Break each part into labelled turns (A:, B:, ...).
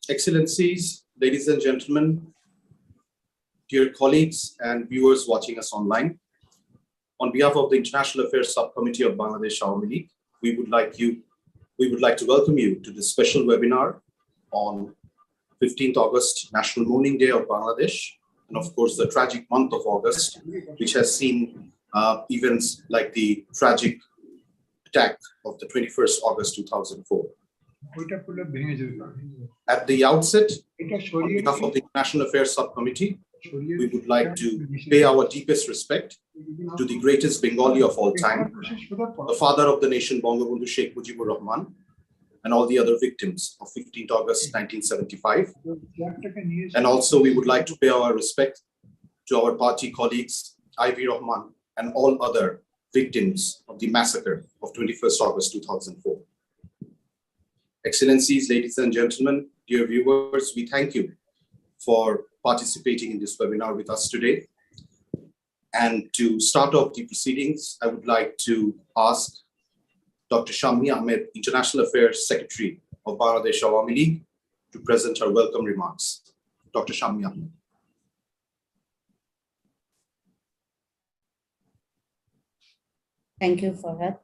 A: Excellencies, ladies and gentlemen, dear colleagues and viewers watching us online, on behalf of the International Affairs Subcommittee of Bangladesh Awami League, we would like to welcome you to this special webinar on 15th August, National Mourning Day of Bangladesh, and of course the tragic month of August, which has seen events like the tragic attack of the 21st August 2004. At the outset, on behalf of the International Affairs Subcommittee, we would like to pay our deepest respect to the greatest Bengali of all time, the father of the nation, Bangabandhu Sheikh Mujibur Rahman, and all the other victims of 15th August 1975. And also we would like to pay our respect to our party colleagues, Ivy Rahman, and all other victims of the massacre of 21st August 2004. Excellencies, ladies and gentlemen, dear viewers, we thank you for participating in this webinar with us today. And to start off the proceedings, I would like to ask Dr. Swami, International Affairs Secretary of Bangladesh Awami League, to present her welcome remarks. Dr. Swami.
B: Thank you, Farhad.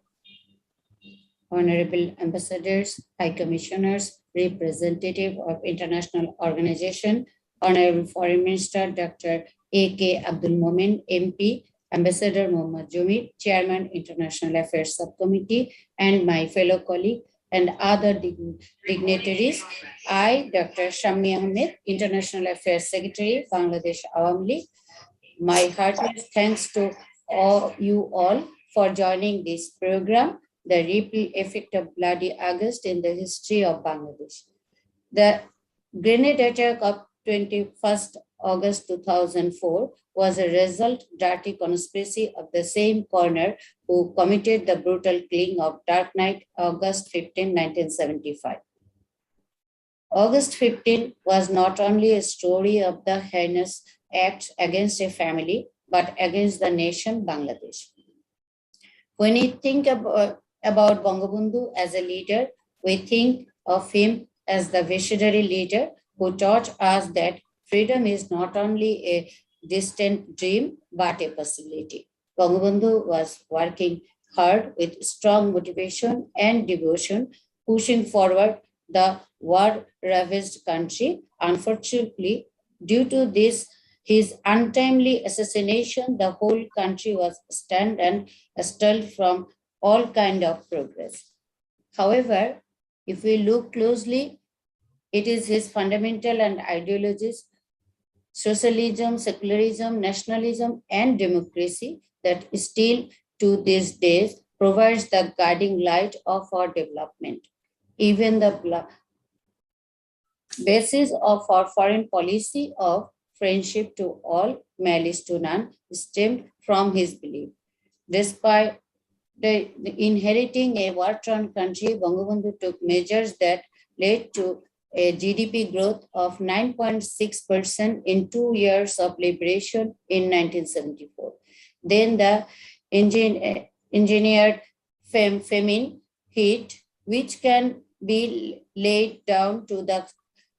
B: Honorable ambassadors, high commissioners, representative of international organization, Honorable Foreign Minister Dr. A.K. Abdul Momin, MP, Ambassador Mohammad Jamil, Chairman, International Affairs Subcommittee, and my fellow colleague and other dignitaries. I, Dr. Swami Ahmed, International Affairs Secretary, Bangladesh Awami League. My heartiest thanks to you all for joining this program, the ripple effect of bloody August in the history of Bangladesh. The grenade attack of 21st August 2004 was a result dirty conspiracy of the same corner who committed the brutal killing of Dark Night, August 15, 1975. August 15 was not only a story of the heinous acts against a family, but against the nation Bangladesh. When we think about Bangabandhu as a leader, we think of him as the visionary leader who taught us that freedom is not only a distant dream, but a possibility. Bangabandhu was working hard with strong motivation and devotion, pushing forward the war-ravaged country. Unfortunately, due to his untimely assassination, the whole country was stunned and stalled from all kind of progress. However, if we look closely, it is his fundamental and ideologies, socialism, secularism, nationalism, and democracy that still to these days provides the guiding light of our development. Even the basis of our foreign policy of friendship to all, malice to none, stemmed from his belief. Despite the inheriting a war-torn country, Bangabandhu took measures that led to a GDP growth of 9.6% in 2 years of liberation in 1974. Then the engineered famine hit, which can be laid down to the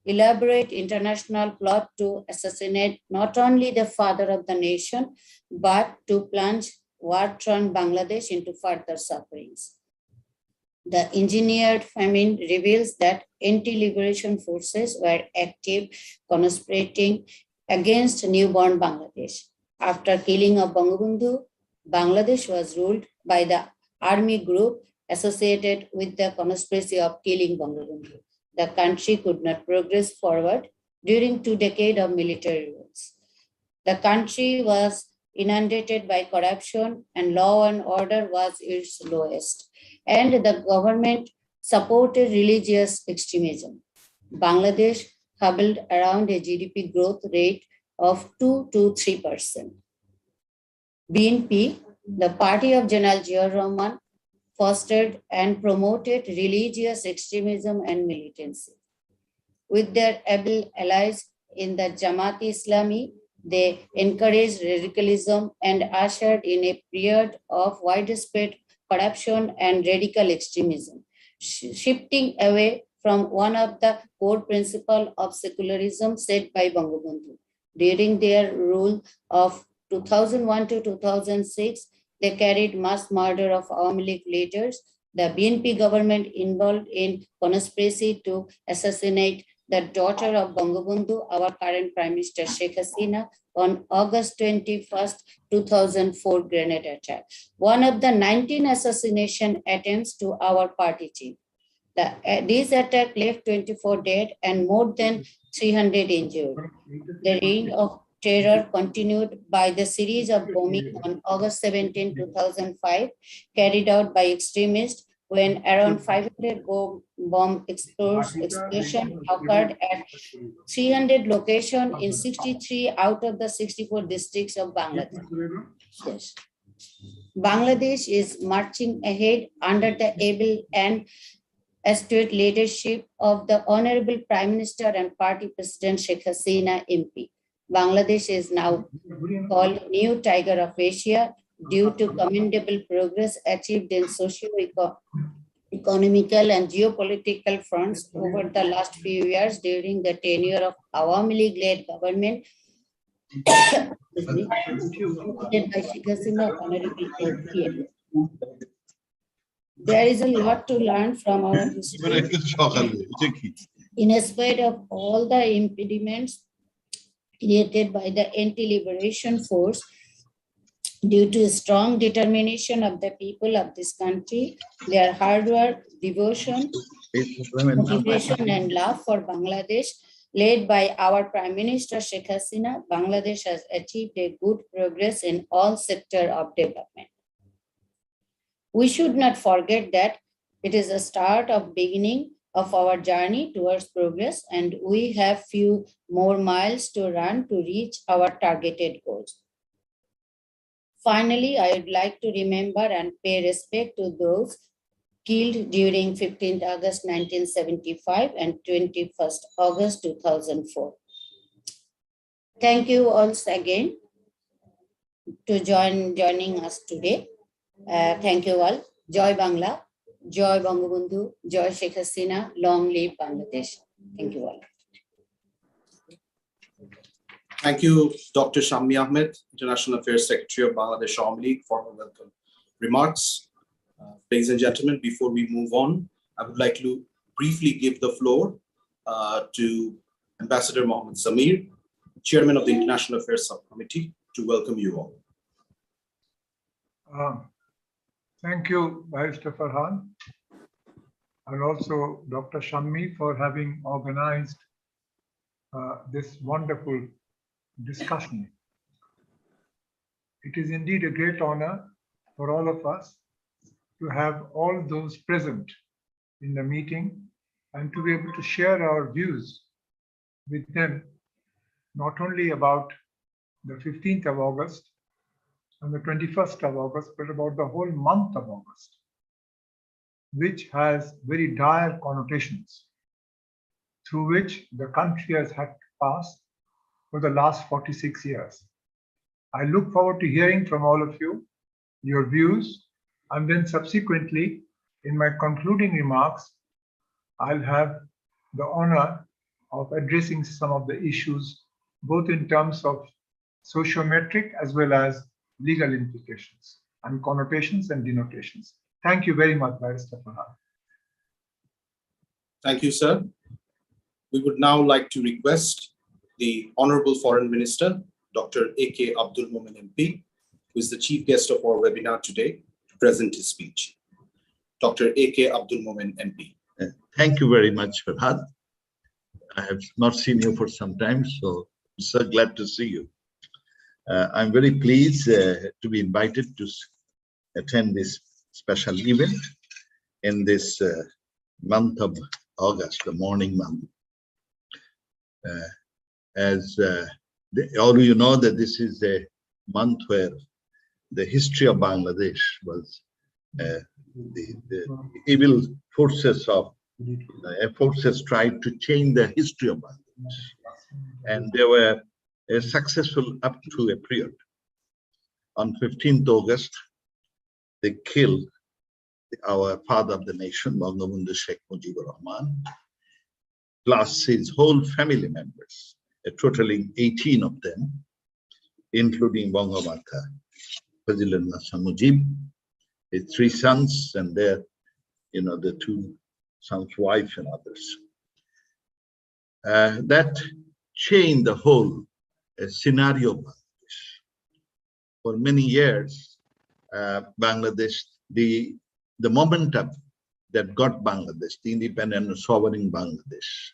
B: elaborate international plot to assassinate not only the father of the nation, but to plunge war-torn Bangladesh into further sufferings. The engineered famine reveals that anti-liberation forces were active, conspirating against newborn Bangladesh. After killing of Bangabandhu, Bangladesh was ruled by the army group associated with the conspiracy of killing Bangabandhu. The country could not progress forward during 2 decades of military rules. The country was inundated by corruption and law and order was its lowest. And the government supported religious extremism. Bangladesh hobbled around a GDP growth rate of 2 to 3%. BNP, the party of General Ziaur Rahman, fostered and promoted religious extremism and militancy. With their able allies in the Jamaat-e-Islami, they encouraged radicalism and ushered in a period of widespread corruption and radical extremism, shifting away from one of the core principles of secularism set by Bangabandhu. During their rule of 2001 to 2006, they carried mass murder of Awami League leaders. The BNP government involved in conspiracy to assassinate the daughter of Bangabandhu, our current Prime Minister Sheikh Hasina, on August 21st, 2004 grenade attack. One of the 19 assassination attempts to our party chief. This attack left 24 dead and more than 300 injured. The reign of terror continued by the series of bombing on August 17, 2005, carried out by extremists when around 500 bomb explosion occurred at 300 locations in 63 out of the 64 districts of Bangladesh. Yes. Bangladesh is marching ahead under the able and astute leadership of the Honorable Prime Minister and Party President Sheikh Hasina MP. Bangladesh is now called New Tiger of Asia due to commendable progress achieved in socio-economical and geopolitical fronts over the last few years during the tenure of Awami League-led government led by Sheikh Hasina, Honorable MP. There is a lot to learn from our history. In spite of all the impediments created by the anti-liberation force, due to strong determination of the people of this country, their hard work, devotion, motivation, and love for Bangladesh, led by our Prime Minister Sheikh Hasina, Bangladesh has achieved a good progress in all sectors of development. We should not forget that it is a start of beginning of our journey towards progress, and we have few more miles to run to reach our targeted goals. Finally, I would like to remember and pay respect to those killed during 15th August 1975 and 21st August 2004. Thank you all again to joining us today. Thank you all. Joy Bangla, Joy Bangabandhu, Joy Sheikh Hasina, long live Bangladesh. Thank you all.
A: Thank you, Dr. Shami Ahmed, International Affairs Secretary of Bangladesh Awami League, for her welcome remarks. Ladies and gentlemen, before we move on, I would like to briefly give the floor to Ambassador Mohammed Samir, Chairman of the International Affairs Subcommittee, to welcome you all.
C: Thank you, Barrister Farhan, and also Dr. Shami for having organized this wonderful discussion. It is indeed a great honor for all of us to have all those present in the meeting and to be able to share our views with them, not only about the 15th of August and the 21st of August, but about the whole month of August, which has very dire connotations through which the country has had to pass for the last 46 years. I look forward to hearing from all of you, your views, and then subsequently, in my concluding remarks, I'll have the honor of addressing some of the issues, both in terms of sociometric as well as legal implications and connotations and denotations. Thank you very much, Barrister Farhan.
A: Thank you, sir. We would now like to request the Honorable Foreign Minister, Dr. A.K. Abdul Momen MP, who is the chief guest of our webinar today, to present his speech. Dr. A.K. Abdul Momen MP.
D: Thank you very much, Farhan. I have not seen you for some time, so I'm so glad to see you. I'm very pleased to be invited to attend this special event in this month of August, the morning month. All you know that this is a month where the history of Bangladesh was the evil forces tried to change the history of Bangladesh, and they were successful up to a period. On 15th August, they killed our father of the nation, Bangabandhu Sheikh Mujibur Rahman, plus his whole family members, totaling 18 of them, including Bangabandha, Fazilullah Mujib, his 3 sons, and their, the 2 sons' wife and others. That changed the whole scenario of Bangladesh. For many years, Bangladesh, the momentum that got Bangladesh, the independent and sovereign Bangladesh.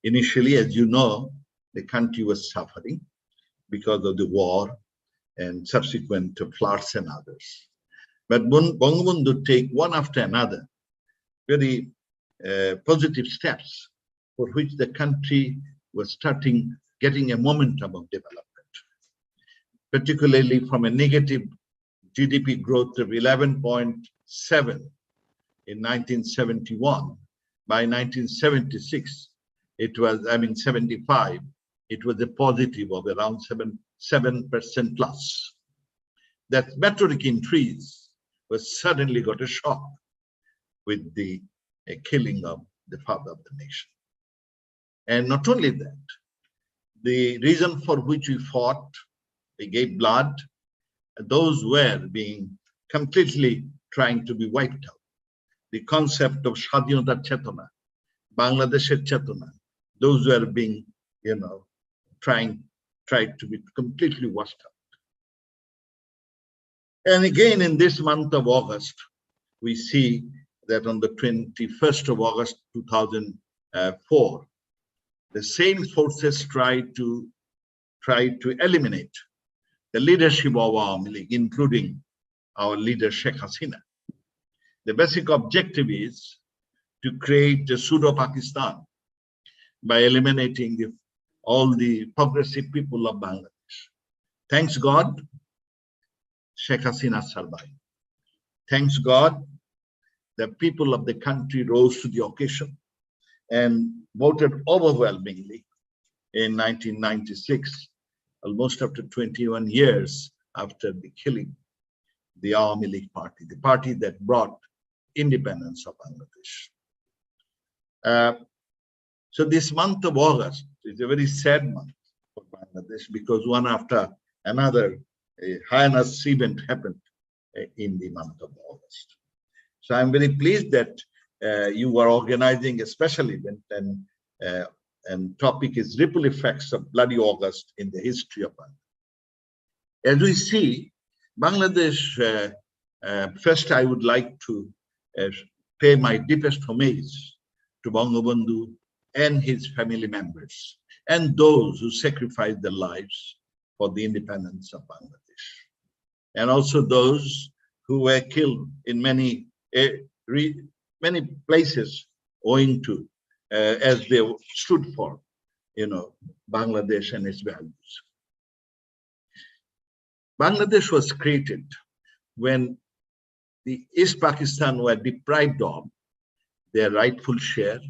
D: Initially, as you know, the country was suffering because of the war and subsequent floods and others. But Bangabandhu take one after another very positive steps for which the country was getting a momentum of development, particularly from a negative GDP growth of 11.7 in 1971. By 1976, it was, 75, it was a positive of around 7% plus. That meteoric increase was suddenly got a shock with the killing of the father of the nation. And not only that, the reason for which we fought, we gave blood, those were being completely trying to be wiped out. The concept of Shadinata Chetana, Bangladesher Chetana, those were being, tried to be completely washed out. And again, in this month of August, we see that on the 21st of August 2004, the same forces tried to eliminate the leadership of Awami League, including our leader Sheikh Hasina. The basic objective is to create a pseudo-Pakistan by eliminating all the progressive people of Bangladesh. Thanks God, Sheikh Hasina survived. Thanks God, the people of the country rose to the occasion and voted overwhelmingly in 1996, almost after 21 years after the killing, the Awami League party, the party that brought independence of Bangladesh. So this month of August is a very sad month for Bangladesh because one after another a heinous event happened in the month of August. So I'm very pleased that you are organizing a special event, and topic is ripple effects of bloody August in the history of Bangladesh. As we see, Bangladesh, first I would like to pay my deepest homage to Bangabandhu and his family members and those who sacrificed their lives for the independence of Bangladesh, and also those who were killed in many places owing to as they stood for Bangladesh and its values. Bangladesh was created when the East Pakistan were deprived of their rightful share,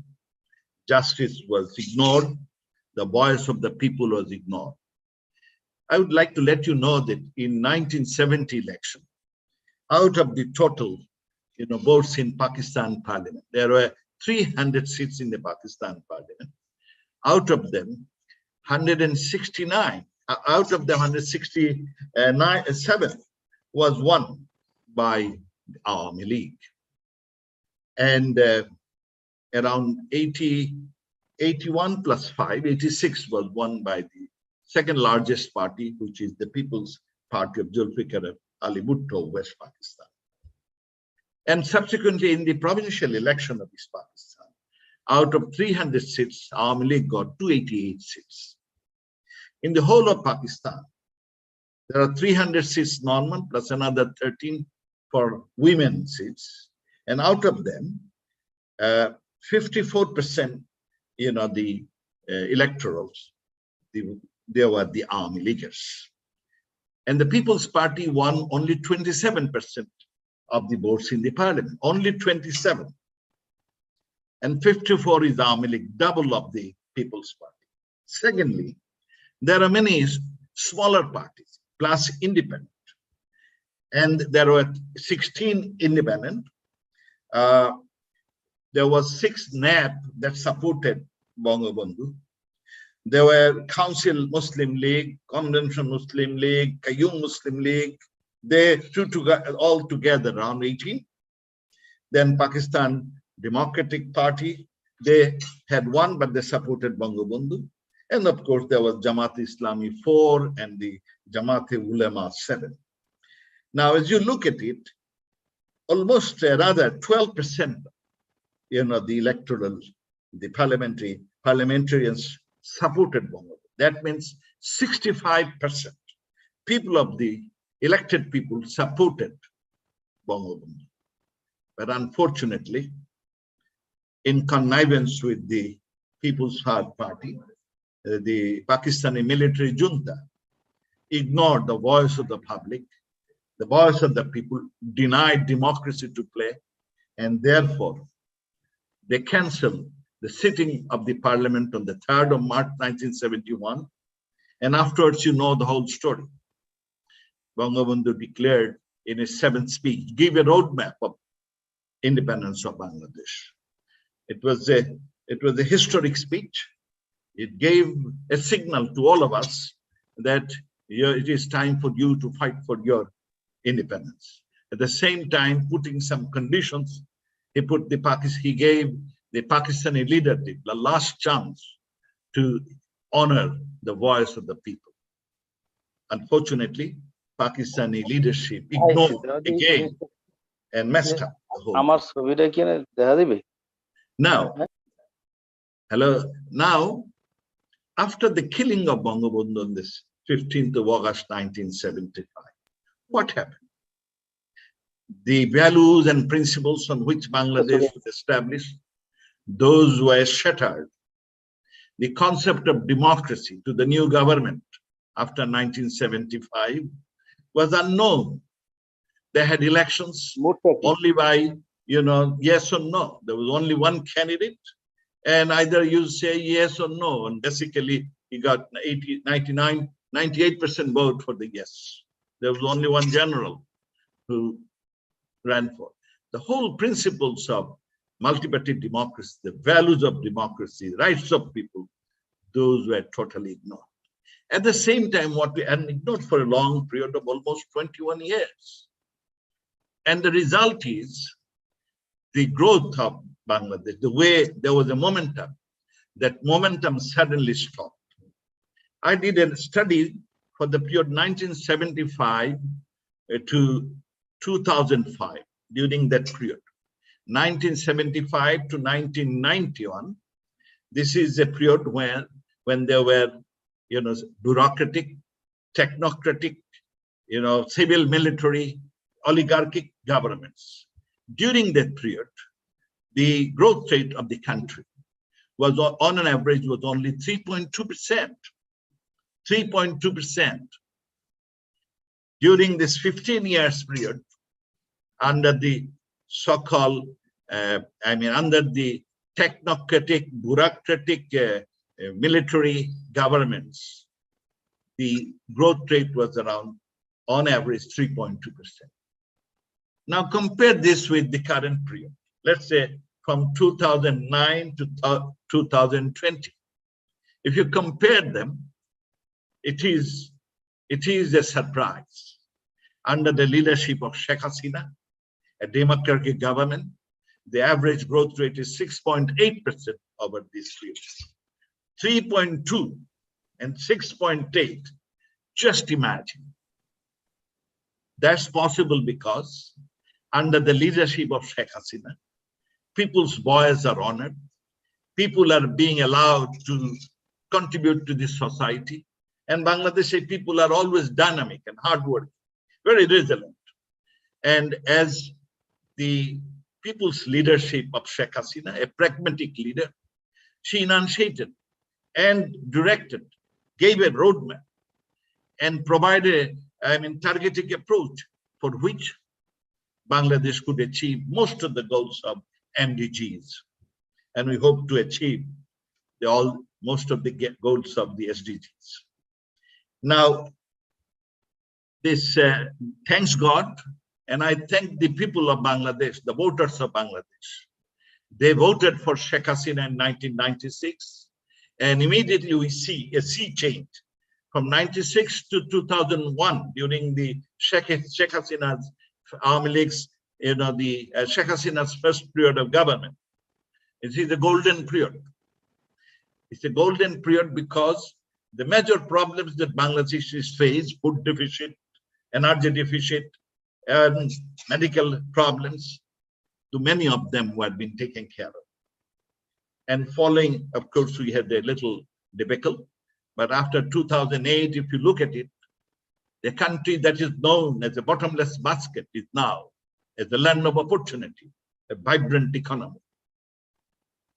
D: justice was ignored, the voice of the people was ignored. I would like to let you know that in 1970 election, out of the total votes in Pakistan parliament, there were 300 seats in the Pakistan parliament. Out of them, 169, out of the 167 was won by Awami League. And around 81 plus 5, 86 was won by the second largest party, which is the People's Party of Zulfikar Ali Bhutto, West Pakistan. And subsequently, in the provincial election of East Pakistan, out of 300 seats, Awami League got 288 seats. In the whole of Pakistan, there are 300 seats normal, plus another 13 for women seats. And out of them, 54%, the electorals, they were the Awami Leaguers. And the People's Party won only 27% of the votes in the parliament, only 27. And 54 is Awami League, double of the People's Party. Secondly, there are many smaller parties, plus independent. And there were 16 independent. There was 6 NAP that supported Bangabandhu. There were Council Muslim League, Convention Muslim League, Qayyum Muslim League. They two all together around 18. Then Pakistan Democratic Party, they had one, but they supported Bangabandhu. And of course, there was Jamaat-e-Islami 4 and the Jamaat-e-Ulama 7. Now, as you look at it, almost rather 12%, the parliamentarians supported Bangabandhu. That means 65% people of the elected people supported Bangabandhu. But unfortunately, in connivance with the People's Hard Party, the Pakistani military junta ignored the voice of the public, the voice of the people, denied democracy to play, and therefore they cancelled the sitting of the parliament on the 3rd of March 1971. And afterwards, you know the whole story. Bangabandhu declared in his 7th speech, give a roadmap of independence of Bangladesh. It was a historic speech. It gave a signal to all of us that it is time for you to fight for your independence. At the same time, putting some conditions, he gave the Pakistani leadership the last chance to honor the voice of the people. Unfortunately, Pakistani leadership ignored again and messed up the whole. Now, now, after the killing of Bangabandhu on this 15th of August 1975, what happened? The values and principles on which Bangladesh was established, those were shattered. The concept of democracy to the new government after 1975 was unknown. They had elections only by, yes or no. There was only one candidate, and either you say yes or no. And basically, he got 98% vote for the yes. There was only one general who ran for. The whole principles of multi-party democracy, the values of democracy, rights of people, those were totally ignored. At the same time, and ignored for a long period of almost 21 years. And the result is the growth of Bangladesh, the way there was a momentum, that momentum suddenly stopped. I did a study for the period 1975 to 2005, during that period. 1975 to 1991, this is a period when there were, bureaucratic, technocratic, civil, military, oligarchic governments. During that period, the growth rate of the country was on an average was only 3.2%. 3.2%. During this 15 years period, under the so-called, under the technocratic, bureaucratic, military governments, the growth rate was around, on average, 3.2%. Now compare this with the current period. Let's say from 2009 to 2020. If you compare them, it is a surprise. Under the leadership of Sheikh Hasina, a democratic government, the average growth rate is 6.8% over this period. 3.2 and 6.8, just imagine. That's possible because under the leadership of Sheikh Hasina, people's voices are honored, people are being allowed to contribute to this society, and Bangladeshi people are always dynamic and hardworking, very resilient. And as the people's leadership of Sheikh Hasina, a pragmatic leader, she enunciated and directed, gave a roadmap, and provided a targeted approach for which Bangladesh could achieve most of the goals of MDGs. And we hope to achieve most of the goals of the SDGs. Now, this thanks God, and I thank the people of Bangladesh, the voters of Bangladesh. They voted for Sheikh Hasina in 1996. And immediately we see a sea change from 96 to 2001 during the Sheikh Hasina's Awami League's, the Sheikh Hasina's first period of government. It is the golden period. It's a golden period because the major problems that Bangladesh is faced, food deficit, energy deficit, and medical problems, to many of them were being taken care of. And following, of course, we had a little debacle. But after 2008, if you look at it, the country that is known as a bottomless basket is now as the land of opportunity, a vibrant economy.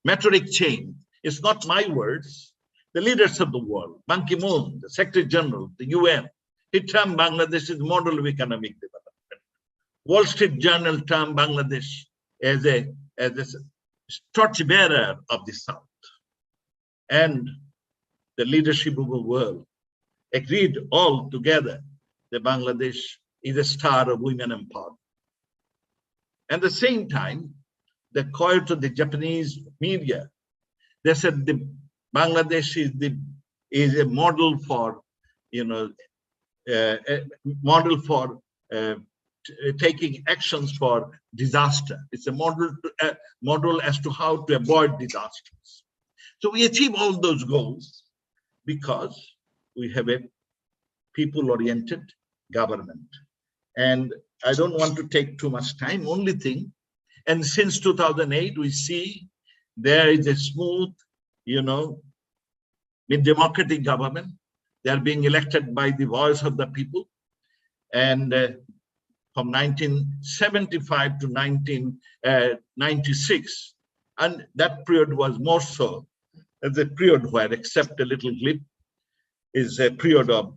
D: Meteoric change is not my words. The leaders of the world, Ban Ki-moon, the Secretary General, the UN, he termed Bangladesh as model of economic development. Wall Street Journal termed Bangladesh as a torchbearer of the South. And the leadership of the world agreed all together that Bangladesh is a star of women empowerment. At the same time, the call to the Japanese media, they said the Bangladesh is a model for, taking actions for disaster. It's a model as to how to avoid disasters. So we achieve all those goals because we have a people-oriented government. And I don't want to take too much time, only thing, and since 2008, we see there is a smooth, democratic government. They are being elected by the voice of the people. And from 1975 to 1996, and that period was more so as a period where, except a little glip, is a period of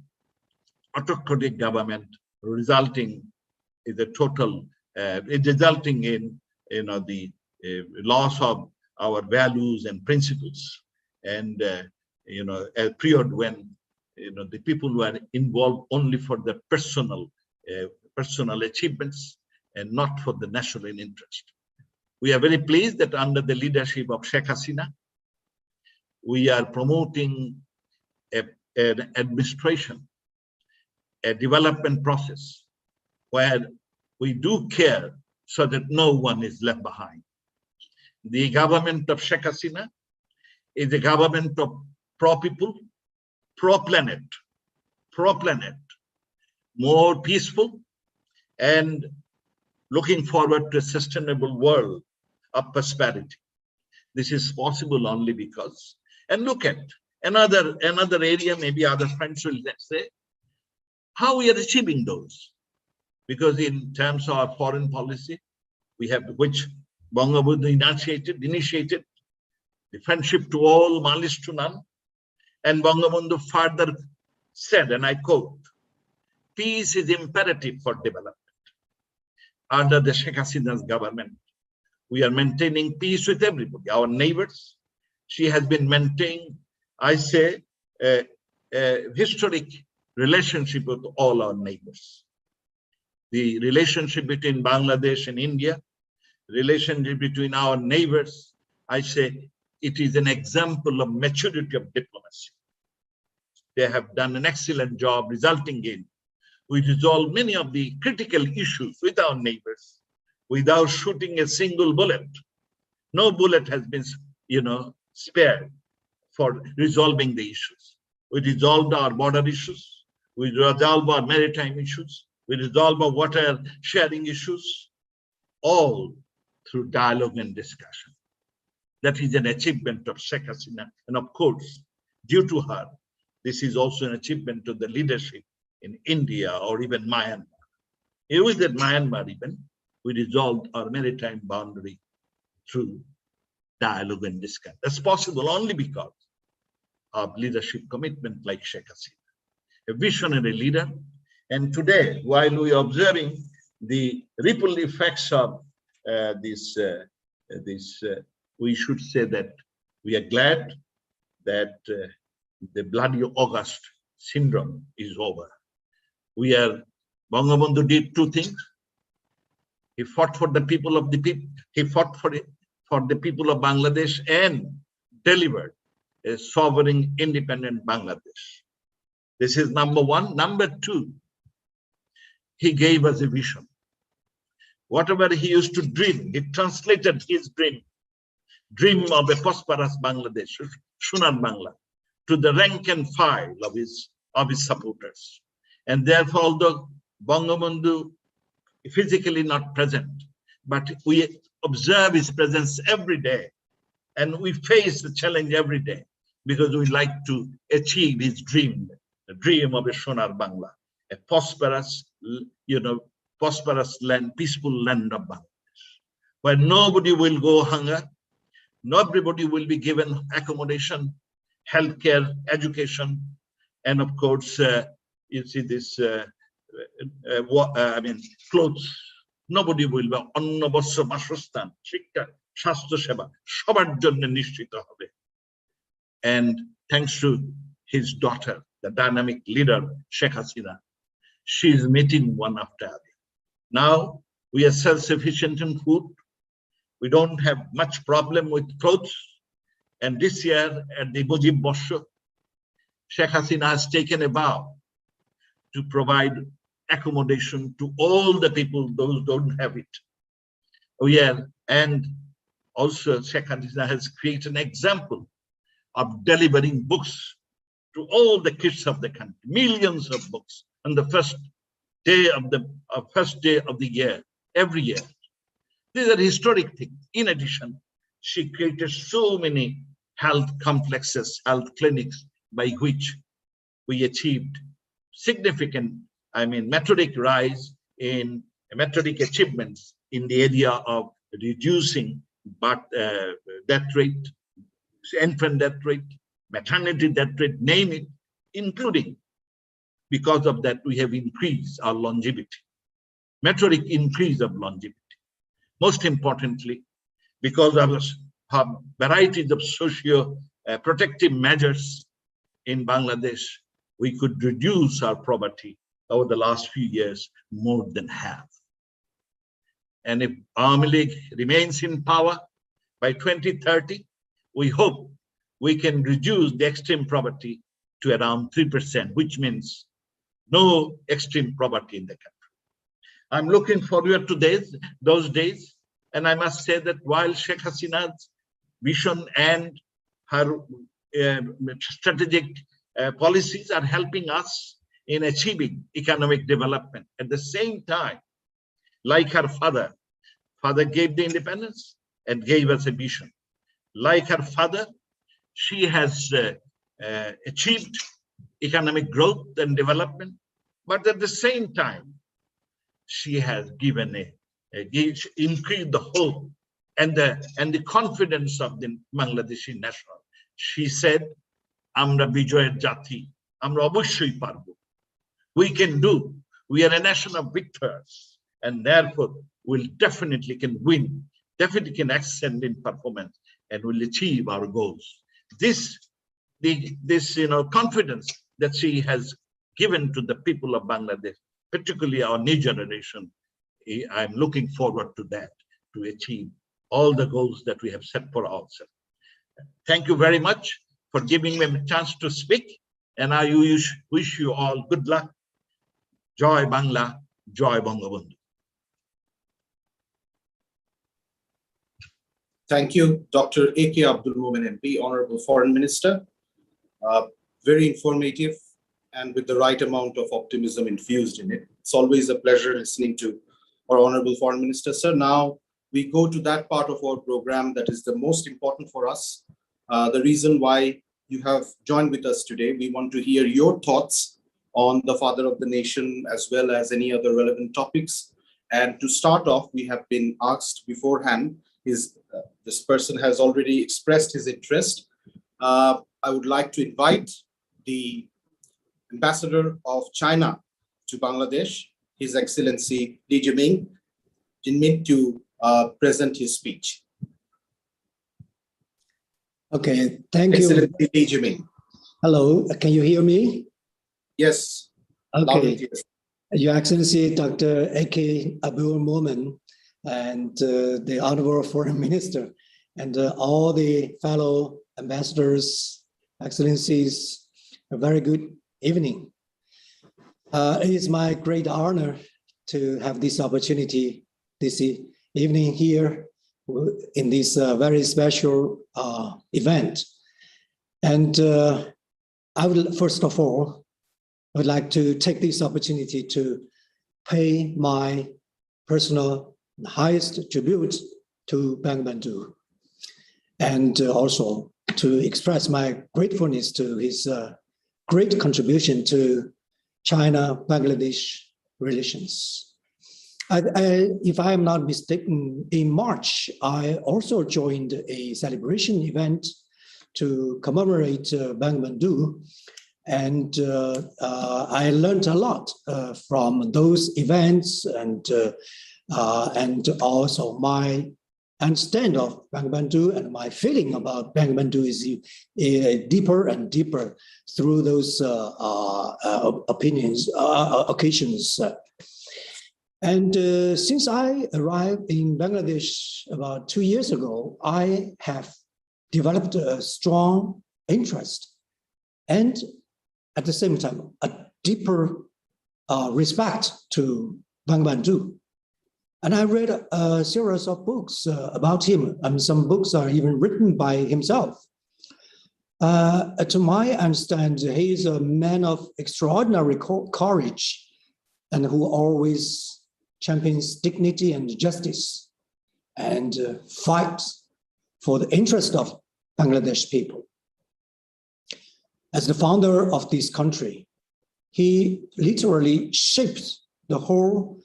D: autocratic government resulting in the total, resulting in the loss of our values and principles, and a period when the people were involved only for the personal achievements and not for the national interest. We are very pleased that under the leadership of Sheikh Hasina, we are promoting an administration, a development process where we do care so that no one is left behind. The government of Sheikh Hasina is a government of pro-people, pro-planet, more peaceful, and looking forward to a sustainable world of prosperity. This is possible only because, and look at another area, maybe other friends will say, how we are achieving those. Because in terms of our foreign policy, we have, which Bangabandhu initiated the friendship to all, malice to none. And Bangabandhu further said, and I quote, peace is imperative for development. Under the Sheikh Hasina's government, we are maintaining peace with everybody, our neighbors. She has been maintaining, I say, a historic relationship with all our neighbors. The relationship between Bangladesh and India, relationship between our neighbors, I say it is an example of maturity of diplomacy. They have done an excellent job, resulting in we resolve many of the critical issues with our neighbors without shooting a single bullet. No bullet has been, spared for resolving the issues. We resolved our border issues. We resolved our maritime issues. We resolve our water sharing issues, all through dialogue and discussion. That is an achievement of Sheikh Hasina. And of course, due to her, this is also an achievement of the leadership in India or even Myanmar. Even at Myanmar, we resolved our maritime boundary through dialogue and discussion. That's possible only because of leadership commitment like Sheikh Hasina, a visionary leader. And today, while we are observing the ripple effects of we should say that we are glad that the bloody August syndrome is over. Bangabandhu did two things. He fought for the people of the people. He fought for the people of Bangladesh and delivered a sovereign, independent Bangladesh. This is number one. Number two, he gave us a vision. Whatever he used to dream, he translated his dream of a prosperous Bangladesh, Sonar Bangla, to the rank and file of his supporters. And therefore, although Bangabandhu physically not present, but we observe his presence every day, and we face the challenge every day because we like to achieve his dream, the dream of a Sonar Bangla, a prosperous, prosperous land, peaceful land of Bangladesh, where nobody will go hunger, everybody will be given accommodation, healthcare, education, and of course, you see this, clothes. Nobody will be অন্ন বস্ত্র বাসস্থান শিক্ষা স্বাস্থ্য সেবা সবার জন্য নিশ্চিত হবে. And thanks to his daughter, the dynamic leader Sheikh Hasina, she is meeting one after other. Now we are self-sufficient in food. We don't have much problem with clothes. And this year at the Mujib Borsho, Sheikh Hasina has taken a vow to provide accommodation to all the people, those who don't have it. Oh yeah, and also Sheikh Hasina has created an example of delivering books to all the kids of the country, millions of books on the first day of the year, every year. These are historic things. In addition, she created so many health complexes, health clinics, by which we achieved significant, methodic rise in methodic achievements in the area of reducing death rate, infant death rate, maternity death rate, name it, including because of that we have increased our longevity, methodic increase of longevity. Most importantly, because of varieties of socio-protective measures in Bangladesh, we could reduce our poverty over the last few years more than half. And if Awami League remains in power by 2030, we hope we can reduce the extreme poverty to around 3%, which means no extreme poverty in the country. I'm looking forward to those days, and I must say that while Sheikh Hasina's vision and her strategic policies are helping us in achieving economic development, at the same time, like her father gave the independence and gave us a vision. Like her father, she has achieved economic growth and development, but at the same time, she has given increased the hope and the confidence of the Bangladeshi national. She said, "Amra bijoyer jati, amra obosshoi parbo." We can do. We are a nation of victors, and therefore we'll definitely can win, definitely can ascend in performance, and will achieve our goals. This confidence that she has given to the people of Bangladesh, particularly our new generation, I'm looking forward to that, to achieve all the goals that we have set for ourselves. Thank you very much for giving me a chance to speak, and I wish you all good luck. Joy Bangla, Joy Bangabandhu.
A: Thank you, Dr. A.K. Abdul Momen MP, Honorable Foreign Minister. Very informative and with the right amount of optimism infused in it. It's always a pleasure listening to our Honorable Foreign Minister. Sir, now we go to that part of our program that is the most important for us. The reason why you have joined with us today, we want to hear your thoughts on the father of the nation as well as any other relevant topics. And to start off, we have been asked beforehand, this person has already expressed his interest. I would like to invite the Ambassador of China to Bangladesh, His Excellency Li Jiming, to present his speech.
E: Okay, thank you.
A: Excellency Li Jiming.
E: Hello, can you hear me?
A: Yes.
E: Okay. Your Excellency, Dr. A.K. Abdul Momen, and the Honorable Foreign Minister, and all the fellow ambassadors Excellencies, a very good evening. It is my great honor to have this opportunity this evening here in this very special event. And I would, first of all, I would like to take this opportunity to pay my personal highest tribute to Bangabandhu, and also to express my gratefulness to his great contribution to China-Bangladesh relations. If I am not mistaken, in March, I also joined a celebration event to commemorate Bangabandhu, and I learned a lot from those events, and also my understanding of Bangabandhu and my feeling about Bangabandhu is deeper and deeper through those occasions. And since I arrived in Bangladesh about 2 years ago, I have developed a strong interest and at the same time, a deeper respect to Bangabandhu. And I read a series of books about him, and some books are even written by himself. To my understanding, he is a man of extraordinary courage and who always champions dignity and justice and fights for the interest of Bangladesh people. As the founder of this country, he literally shaped the whole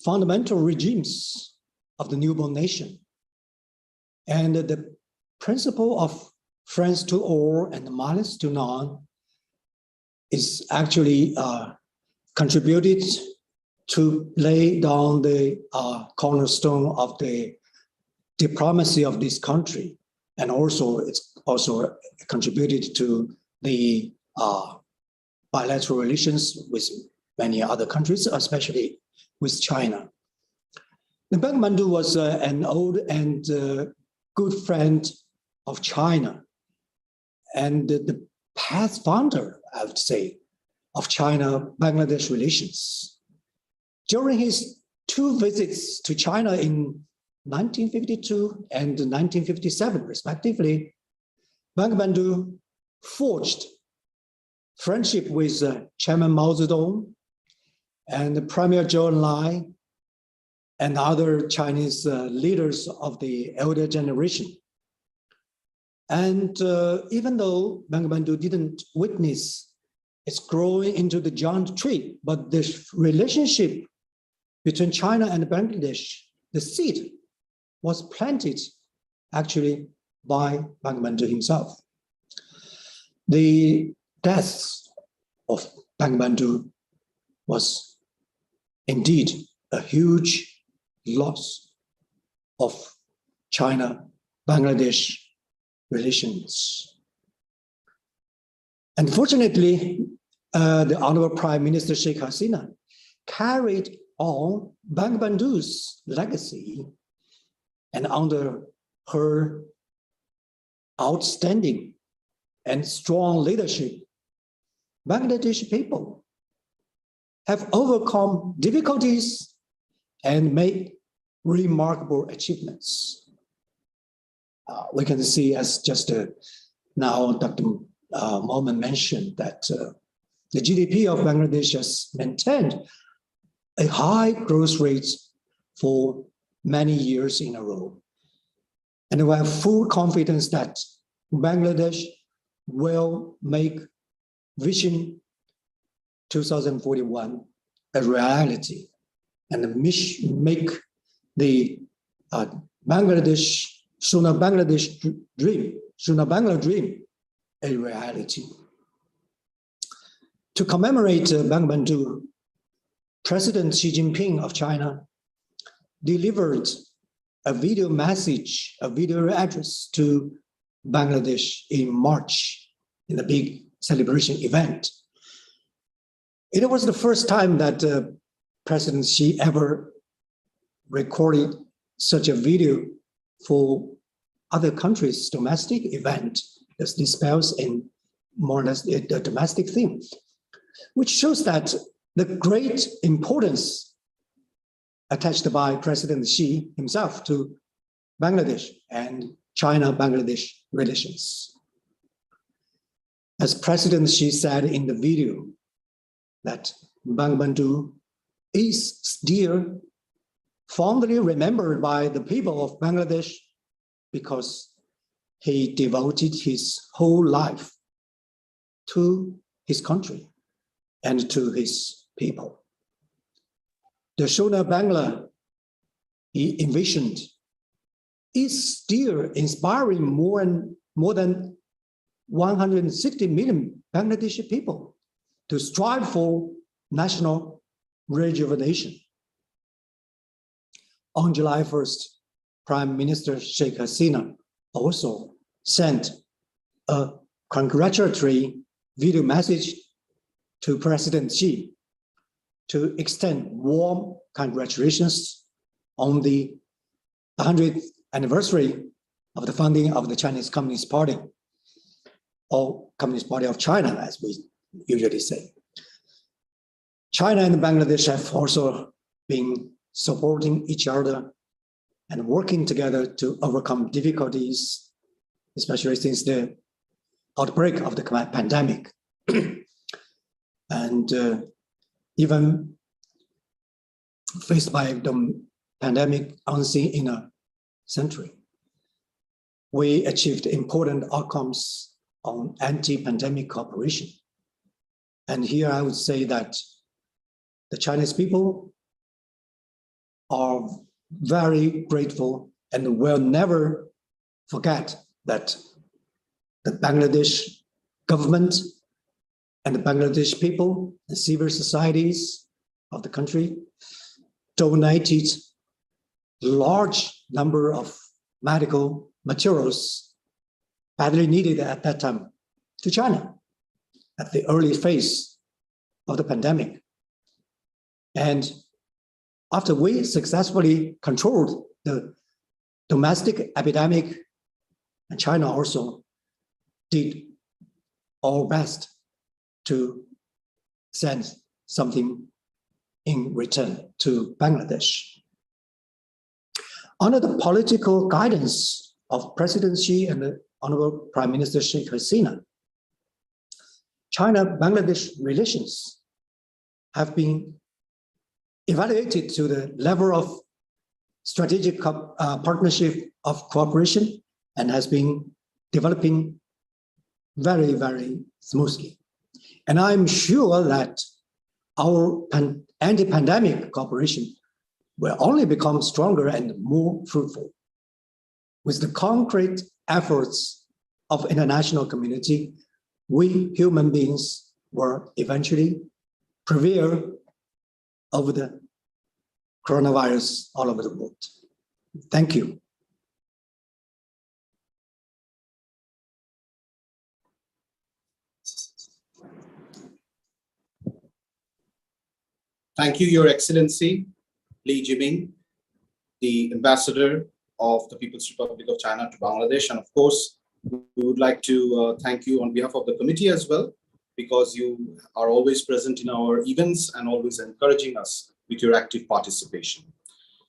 E: fundamental regimes of the newborn nation. And the principle of friends to all and malice to none is actually contributed to lay down the cornerstone of the diplomacy of this country. And also it's also contributed to the bilateral relations with many other countries, especially with China. Bangabandhu was an old and good friend of China, and the past founder, I would say, of China-Bangladesh relations. During his 2 visits to China in 1952 and 1957, respectively, Bangabandhu forged friendship with Chairman Mao Zedong and Premier Zhou Enlai and other Chinese leaders of the elder generation. And even though Bangabandhu didn't witness its growing into the giant tree, but the relationship between China and Bangladesh, the seed was planted actually by Bangabandhu himself. The death of Bangabandhu was indeed a huge loss of China-Bangladesh relations. Unfortunately, the Honorable Prime Minister Sheikh Hasina carried on Bangabandhu's legacy, and under her outstanding and strong leadership, Bangladeshi people have overcome difficulties and made remarkable achievements. We can see, as just now Dr. Mohammed mentioned, that the GDP of Bangladesh has maintained a high growth rate for many years in a row. And we have full confidence that Bangladesh will make Vision 2041 a reality and make the Bangla dream a reality. To commemorate Bangabandhu, President Xi Jinping of China delivered a video message, a video address to Bangladesh in March in a big celebration event. It was the first time that President Xi ever recorded such a video for other countries' domestic event, as dispels in more or less the domestic theme, which shows that the great importance attached by President Xi himself to Bangladesh and China-Bangladesh relations. As President Xi said in the video, that Bangabandhu is still fondly remembered by the people of Bangladesh because he devoted his whole life to his country and to his people. The Shona Bangla he envisioned is still inspiring more than 160 million Bangladeshi people to strive for national rejuvenation. On July 1st, Prime Minister Sheikh Hasina also sent a congratulatory video message to President Xi to extend warm congratulations on the 100th anniversary of the founding of the Chinese Communist Party, or Communist Party of China, as we usually say. China and Bangladesh have also been supporting each other and working together to overcome difficulties, especially since the outbreak of the pandemic. And even faced by the pandemic unseen in a century, we achieved important outcomes on anti-pandemic cooperation. And here I would say that the Chinese people are very grateful and will never forget that the Bangladesh government and the Bangladesh people and civil societies of the country donated large number of medical materials badly needed at that time to China at the early phase of the pandemic. And after we successfully controlled the domestic epidemic, and China also did our best to send something in return to Bangladesh. Under the political guidance of President Xi and the Honorable Prime Minister Sheikh Hasina, China-Bangladesh relations have been evaluated to the level of strategic partnership of cooperation and has been developing very, very smoothly. And I'm sure that our anti-pandemic cooperation will only become stronger and more fruitful with the concrete efforts of international community. We human beings will eventually prevail over the coronavirus all over the world. Thank you.
A: Thank you, Your Excellency, Li Jiming, the Ambassador of the People's Republic of China to Bangladesh. And of course, we would like to thank you on behalf of the committee as well, because you are always present in our events and always encouraging us with your active participation.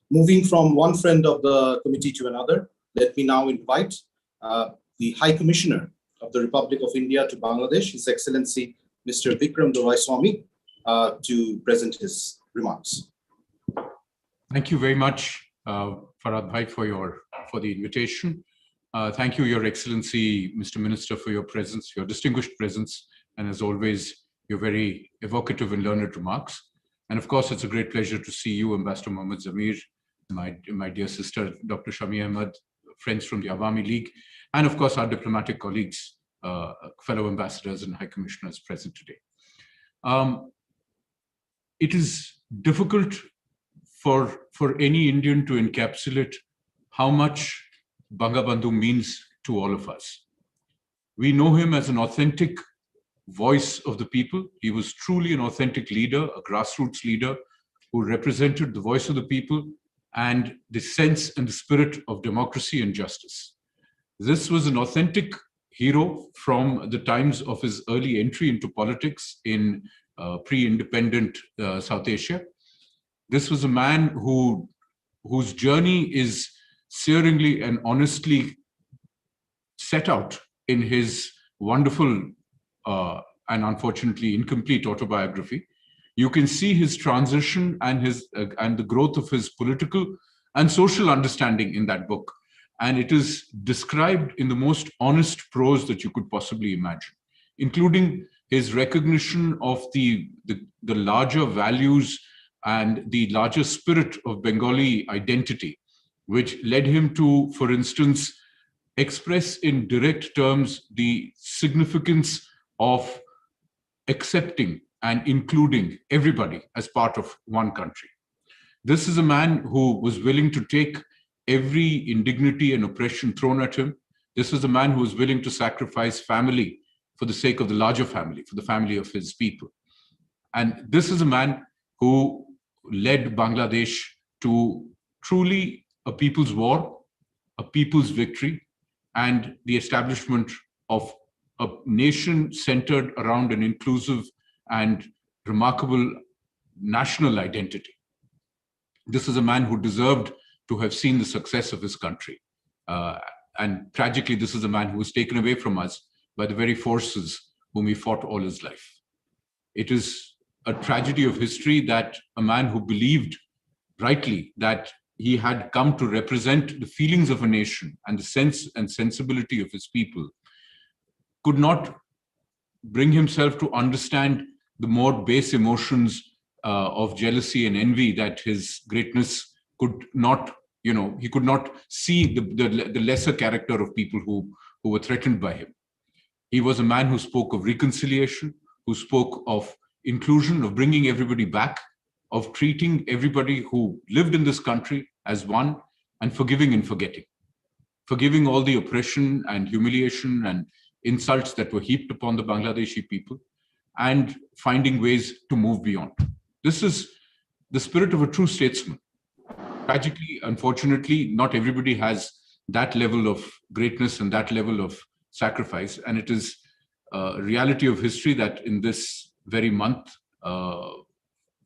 A: Moving from one friend of the committee to another, let me now invite the High Commissioner of the Republic of India to Bangladesh, His Excellency, Mr. Vikram Dori Swami, to present his remarks.
F: Thank you very much, Farhad Bhai, for the invitation. Thank you, Your Excellency, Mr. Minister, for your presence, your distinguished presence, and as always, your very evocative and learned remarks. And of course, it's a great pleasure to see you, Ambassador Mohammad Zamir, my dear sister, Dr. Shami Ahmed, friends from the Awami League, and of course, our diplomatic colleagues, fellow ambassadors and high commissioners present today. It is difficult for any Indian to encapsulate how much Bangabandhu means to all of us. We know him as an authentic voice of the people. He was truly an authentic leader, a grassroots leader who represented the voice of the people and the sense and the spirit of democracy and justice. This was an authentic hero from the times of his early entry into politics in pre-independent South Asia. This was a man whose journey is searingly and honestly set out in his wonderful and unfortunately incomplete autobiography. You can see his transition and the growth of his political and social understanding in that book. And it is described in the most honest prose that you could possibly imagine, including his recognition of the larger values and the larger spirit of Bengali identity, which led him to, for instance, express in direct terms the significance of accepting and including everybody as part of one country. This is a man who was willing to take every indignity and oppression thrown at him. This was a man who was willing to sacrifice family for the sake of the larger family, for the family of his people. And this is a man who led Bangladesh to truly a people's war, a people's victory, and the establishment of a nation centered around an inclusive and remarkable national identity. This is a man who deserved to have seen the success of his country. And tragically, this is a man who was taken away from us by the very forces whom he fought all his life. It is a tragedy of history that a man who believed rightly that he had come to represent the feelings of a nation and the sense and sensibility of his people could not bring himself to understand the more base emotions of jealousy and envy that his greatness could not, he could not see the lesser character of people who were threatened by him. He was a man who spoke of reconciliation, who spoke of inclusion, of bringing everybody back, of treating everybody who lived in this country as one, and forgiving and forgetting. Forgiving all the oppression and humiliation and insults that were heaped upon the Bangladeshi people, and finding ways to move beyond. This is the spirit of a true statesman. Tragically, unfortunately, not everybody has that level of greatness and that level of sacrifice. And it is a reality of history that in this very month,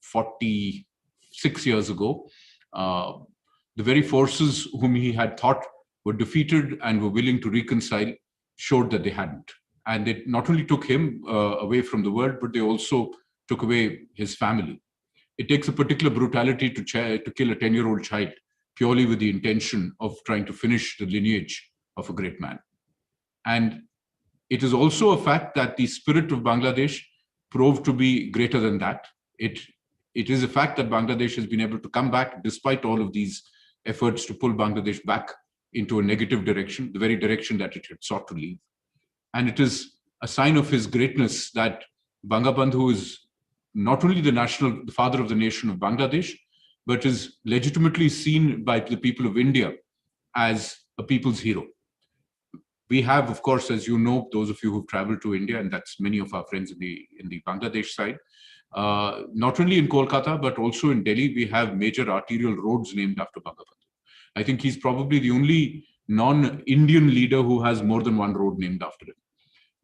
F: 46 years ago, the very forces whom he had thought were defeated and were willing to reconcile showed that they hadn't. And they not only took him away from the world, but they also took away his family. It takes a particular brutality to kill a 10-year-old child purely with the intention of trying to finish the lineage of a great man. And it is also a fact that the spirit of Bangladesh proved to be greater than that. It is a fact that Bangladesh has been able to come back despite all of these efforts to pull Bangladesh back into a negative direction, the very direction that it had sought to leave. And it is a sign of his greatness that Bangabandhu is not only the father of the nation of Bangladesh, but is legitimately seen by the people of India as a people's hero. We have, of course, as you know, those of you who've traveled to India, and that's many of our friends in the Bangladesh side, not only in Kolkata, but also in Delhi, we have major arterial roads named after Bangabandhu. I think he's probably the only non-Indian leader who has more than one road named after him.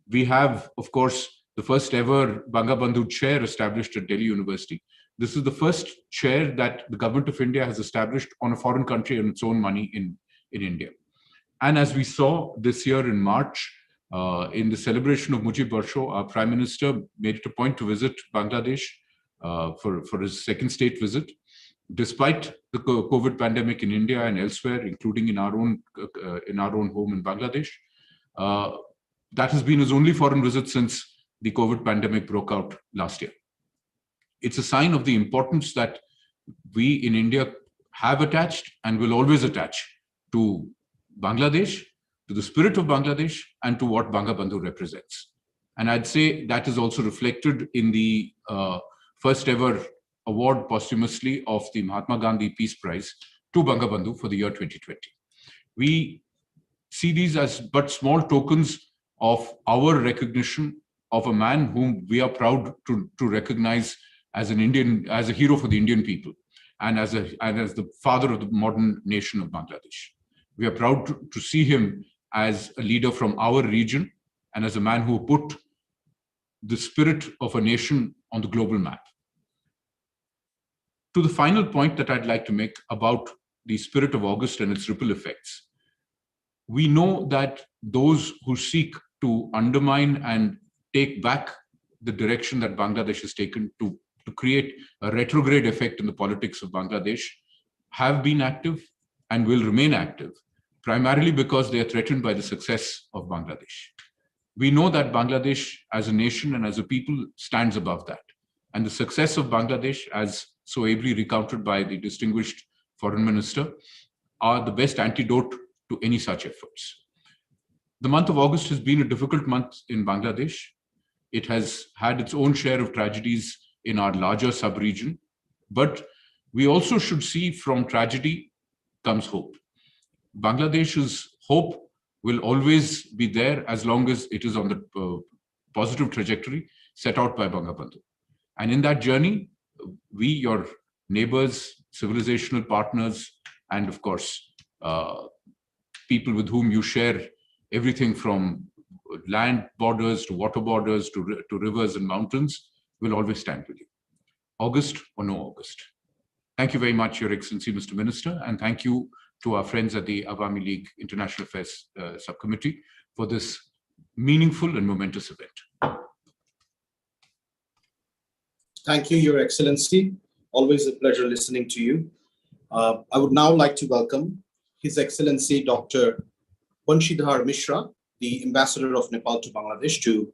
F: We have, of course, the first ever Bangabandhu chair established at Delhi University. This is the first chair that the government of India has established on a foreign country on its own money in India. And as we saw this year in March, in the celebration of Mujib Barsho, our Prime Minister made it a point to visit Bangladesh for his second state visit. Despite the COVID pandemic in India and elsewhere, including in our own home in Bangladesh, that has been his only foreign visit since the COVID pandemic broke out last year. It's a sign of the importance that we in India have attached and will always attach to Bangladesh, to the spirit of Bangladesh, and to what Bangabandhu represents. And I'd say that is also reflected in the first ever award posthumously of the Mahatma Gandhi Peace Prize to Bangabandhu for the year 2020. We see these as but small tokens of our recognition of a man whom we are proud to recognize as an Indian, as a hero for the Indian people, and as the father of the modern nation of Bangladesh. We are proud to see him as a leader from our region, and as a man who put the spirit of a nation on the global map. To the final point that I'd like to make about the spirit of August and its ripple effects, we know that those who seek to undermine and take back the direction that Bangladesh has taken to create a retrograde effect in the politics of Bangladesh have been active and will remain active, primarily because they are threatened by the success of Bangladesh. We know that Bangladesh as a nation and as a people stands above that. And the success of Bangladesh, as so ably recounted by the distinguished foreign minister, are the best antidote to any such efforts. The month of August has been a difficult month in Bangladesh. It has had its own share of tragedies in our larger sub-region, but we also should see from tragedy comes hope. Bangladesh's hope will always be there as long as it is on the positive trajectory set out by Bangabandhu. And in that journey, we, your neighbors, civilizational partners, and of course, people with whom you share everything from land borders to water borders to rivers and mountains, will always stand with you. August or no August. Thank you very much, Your Excellency, Mr. Minister, and thank you to our friends at the Awami League International Affairs Subcommittee for this meaningful and momentous event.
A: Thank you, Your Excellency. Always a pleasure listening to you. I would now like to welcome His Excellency Dr. Banshidhar Mishra, the Ambassador of Nepal to Bangladesh, to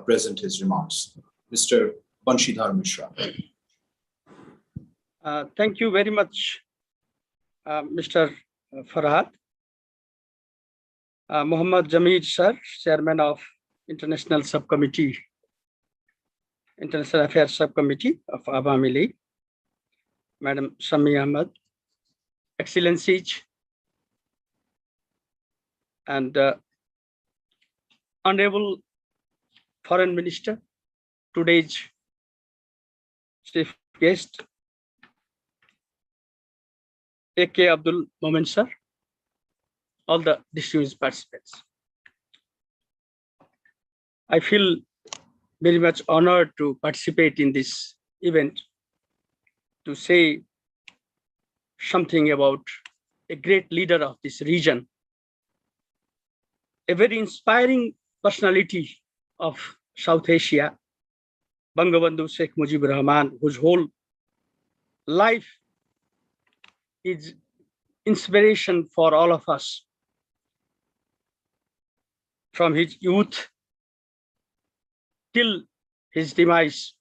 A: present his remarks. Mr. Banshidhar Mishra.
G: Thank you very much, Mr. Farhad. Muhammad Jamid sir, Chairman of International Subcommittee, International Affairs Subcommittee of Awami League, Madam Shami Ahmad, Excellencies, and Honorable Foreign Minister, today's chief guest, A.K. Abdul Momen sir, all the distinguished participants. I feel very much honored to participate in this event to say something about a great leader of this region, a very inspiring personality of South Asia, Bangabandhu Sheikh Mujibur Rahman, whose whole life is inspiration for all of us. From his youth till his demise,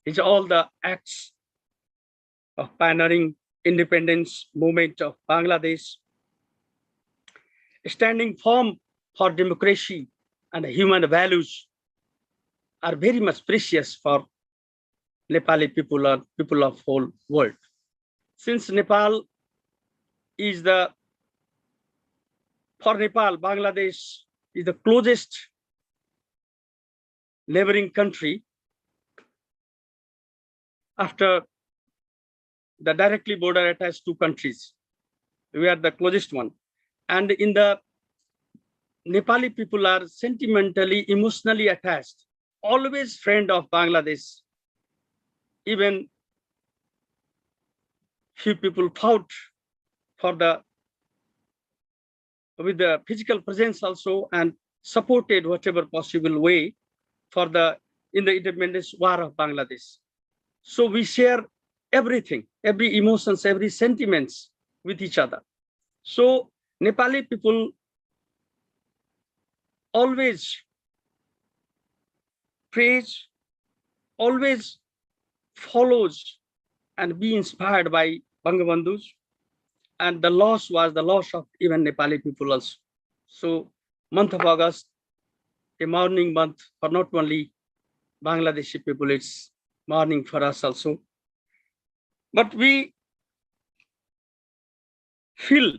G: is all the acts of pioneering independence movement of Bangladesh, standing firm for democracy and human values, are very much precious for Nepali people or people of whole world. Since Nepal is for Nepal, Bangladesh is the closest neighboring country after the directly border attached two countries. We are the closest one. And in the Nepali people are sentimentally, emotionally attached, always friend of Bangladesh. Even few people fought for with the physical presence also, and supported whatever possible way in the independence war of Bangladesh. So we share everything, every emotions, every sentiments with each other. So Nepali people always praise, always follows and be inspired by Bangabandhu. And the loss was the loss of even Nepali people also. So month of August, a mourning month for not only Bangladeshi people, it's mourning for us also. But we feel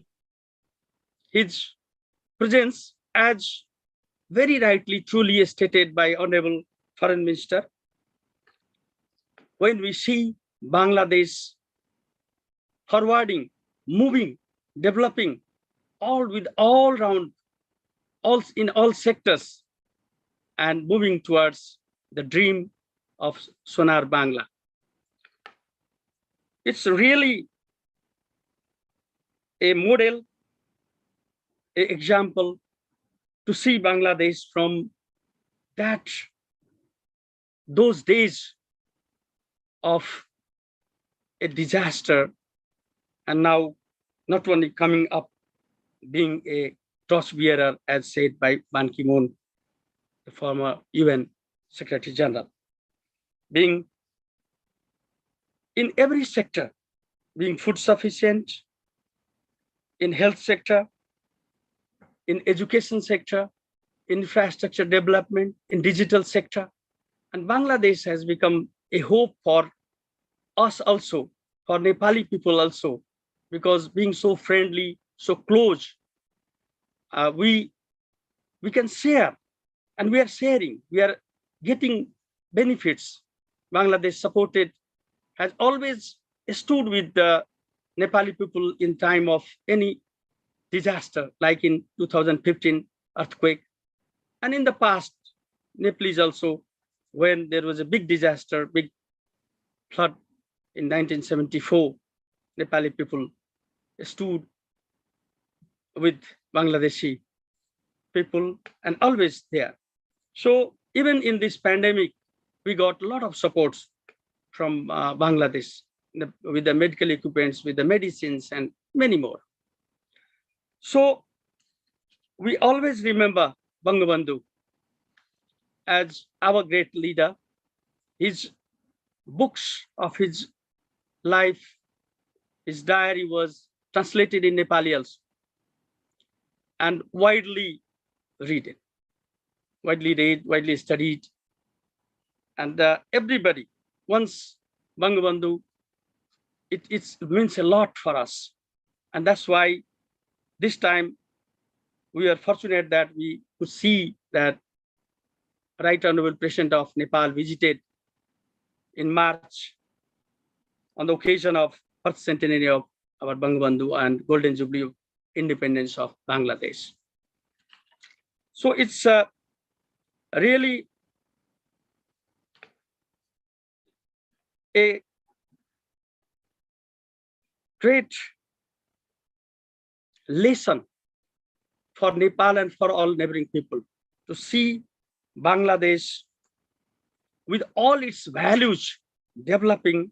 G: his presence, as very rightly, truly stated by Honorable Foreign Minister, when we see Bangladesh forwarding, moving, developing, all with all round, all in all sectors, and moving towards the dream of Sonar Bangla. It's really a model, an example to see Bangladesh from those days of a disaster, and now not only coming up being a torchbearer, as said by Ban Ki-moon, the former UN Secretary General, being in every sector, being food sufficient, in health sector, in education sector, infrastructure development, in digital sector. And Bangladesh has become a hope for us also, for Nepali people also, because being so friendly, so close, we can share, and we are sharing, we are getting benefits. Bangladesh has always stood with the Nepali people in time of any disaster, like in 2015 earthquake. And in the past, Nepalese also, when there was a big disaster, big flood in 1974, Nepali people stood with Bangladeshi people and always there. So even in this pandemic, we got a lot of supports from Bangladesh with the medical equipments, with the medicines, and many more. So we always remember Bangabandhu as our great leader. His books of his life, his diary was translated in Nepali also, and widely read, widely studied. And everybody, once Bangabandhu, it means a lot for us. And that's why this time we are fortunate that we could see that Right Honorable President of Nepal visited in March on the occasion of first centenary of our Bangabandhu and Golden Jubilee of independence of Bangladesh. So it's really a great lesson for Nepal and for all neighboring people to see Bangladesh with all its values developing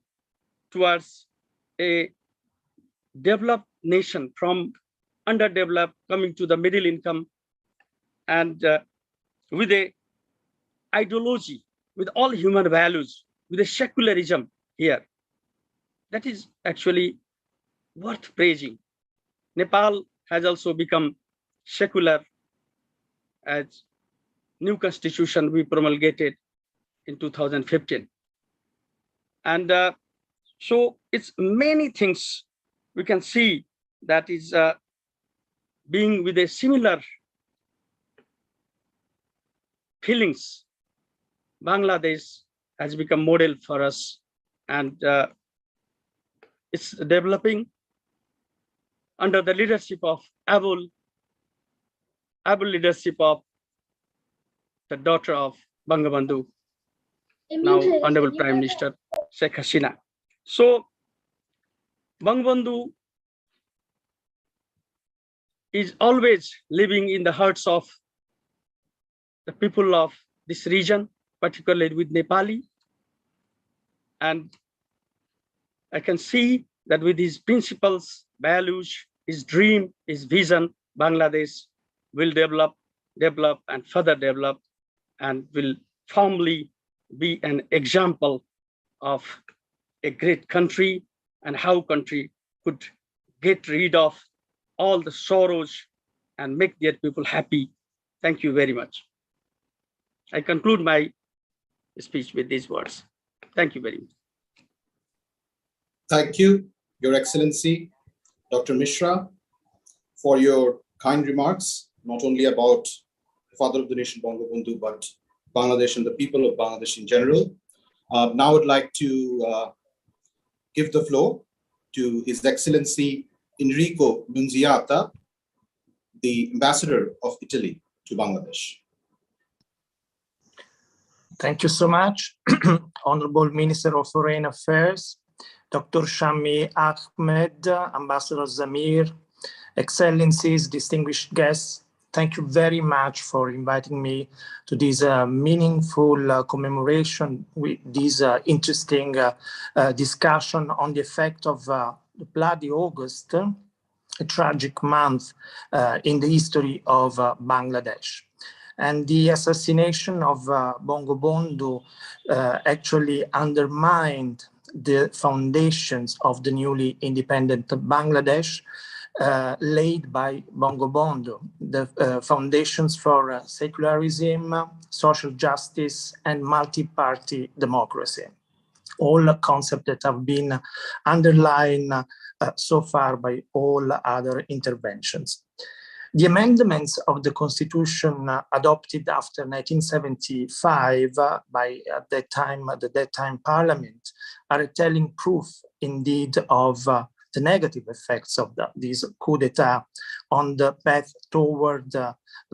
G: towards a developed nation, from underdeveloped coming to the middle income, and with a ideology, with all human values, with a secularism here. That is actually worth praising. Nepal has also become secular, as new constitution we promulgated in 2015. And so it's many things we can see that is being with a similar feelings. Bangladesh has become model for us, and it's developing under the leadership of able leadership of the daughter of Bangabandhu, now Honorable Prime Minister Sheikh Hasina. So Bangabandhu is always living in the hearts of the people of this region, particularly with Nepali. And I can see that with his principles, values, his dream, his vision, Bangladesh will develop and further develop, and will firmly be an example of a great country and how country could get rid of all the sorrows and make their people happy. Thank you very much. I conclude my speech with these words. Thank you very much.
A: Thank you, Your Excellency, Dr. Mishra, for your kind remarks, not only about the father of the nation, Bangabandhu, but Bangladesh and the people of Bangladesh in general. Now I'd like to give the floor to His Excellency Enrico Nunziata, the Ambassador of Italy to Bangladesh.
H: Thank you so much, Honorable Minister of Foreign Affairs, Dr. Shami Ahmed, Ambassador Zamir, Excellencies, distinguished guests. Thank you very much for inviting me to this meaningful commemoration with this interesting discussion on the effect of the bloody August, a tragic month in the history of Bangladesh. And the assassination of Bongo Bondu actually undermined the foundations of the newly independent Bangladesh, laid by Bongo Bondu, the foundations for secularism, social justice, and multi-party democracy. All concepts that have been underlined so far by all other interventions. The amendments of the Constitution adopted after 1975 by the that time Parliament are a telling proof indeed of the negative effects of this coup d'etat on the path toward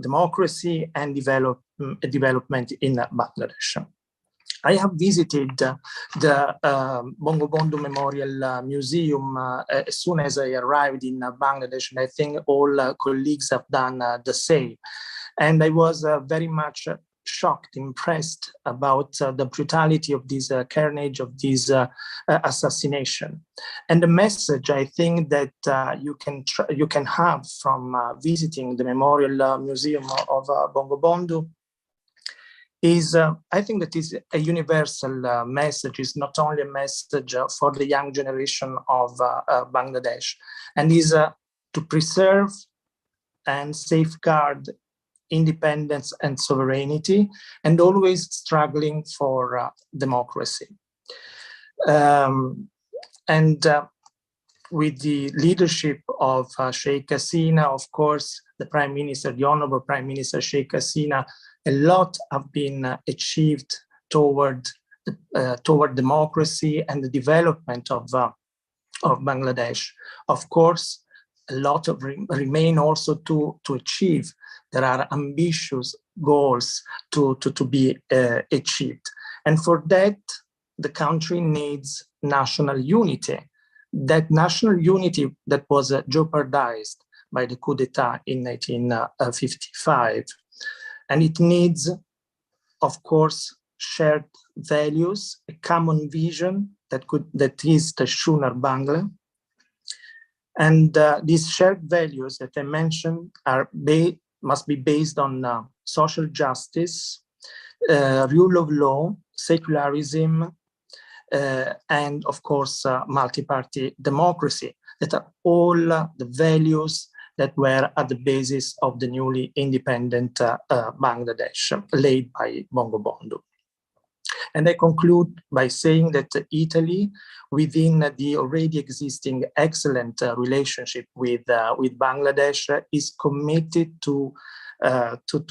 H: democracy and development in Bangladesh. I have visited the Bongo Bondu Memorial Museum as soon as I arrived in Bangladesh, and I think all colleagues have done the same. And I was very much shocked, impressed about the brutality of this carnage, of this assassination. And the message I think that you can have from visiting the Memorial Museum of Bongo Bondu is, I think that is a universal message. It's not only a message for the young generation of Bangladesh, and is to preserve and safeguard independence and sovereignty, and always struggling for democracy. With the leadership of Sheikh Hasina, of course, the Prime Minister, the Honorable Prime Minister Sheikh Hasina, a lot have been achieved toward democracy and the development of Bangladesh. Of course, a lot of remain also to achieve. There are ambitious goals to be achieved. And for that, the country needs national unity. That national unity that was jeopardized by the coup d'etat in 1955. And it needs, of course, shared values, a common vision that is the Shunar Bangla. And these shared values that I mentioned must be based on social justice, rule of law, secularism, and of course, multi-party democracy, that are all the values that were at the basis of the newly independent Bangladesh, laid by Bongo Bondu. And I conclude by saying that Italy, within the already existing excellent relationship with Bangladesh, is committed to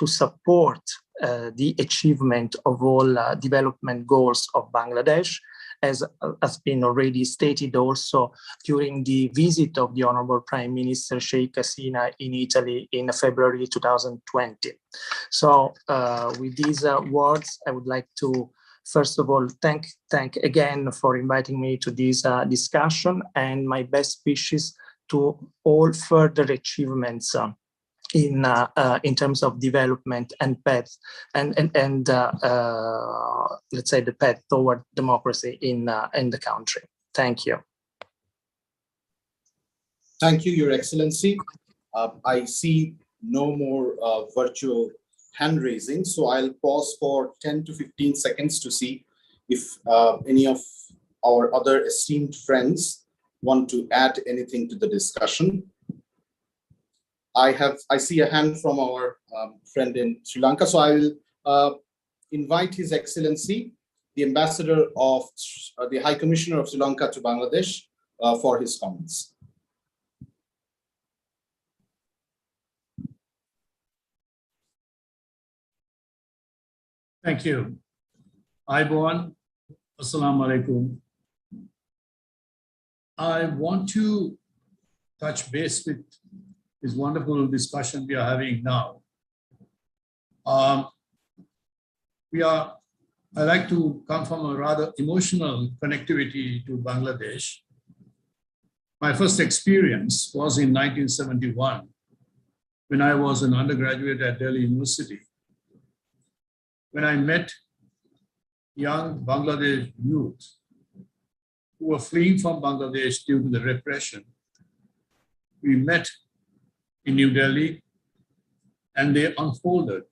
H: support the achievement of all development goals of Bangladesh, as has been already stated also during the visit of the Honorable Prime Minister Sheikh Hasina in Italy in February 2020. So with these words, I would like to first of all thank again for inviting me to this discussion, and my best wishes to all further achievements in terms of development and path and let's say the path toward democracy in the country. Thank you.
A: Thank you, Your Excellency. I see no more virtual hand raising, so I'll pause for 10 to 15 seconds to see if any of our other esteemed friends want to add anything to the discussion. I see a hand from our friend in Sri Lanka, so I will invite His Excellency, the Ambassador of the High Commissioner of Sri Lanka to Bangladesh, for his comments.
I: Thank you. Aiboan, Assalamu alaikum. I want to touch base with this wonderful discussion we are having now. We are I like to come from a rather emotional connectivity to Bangladesh. My first experience was in 1971 when I was an undergraduate at Delhi University. When I met young Bangladesh youth who were fleeing from Bangladesh due to the repression. We met in New Delhi and they unfolded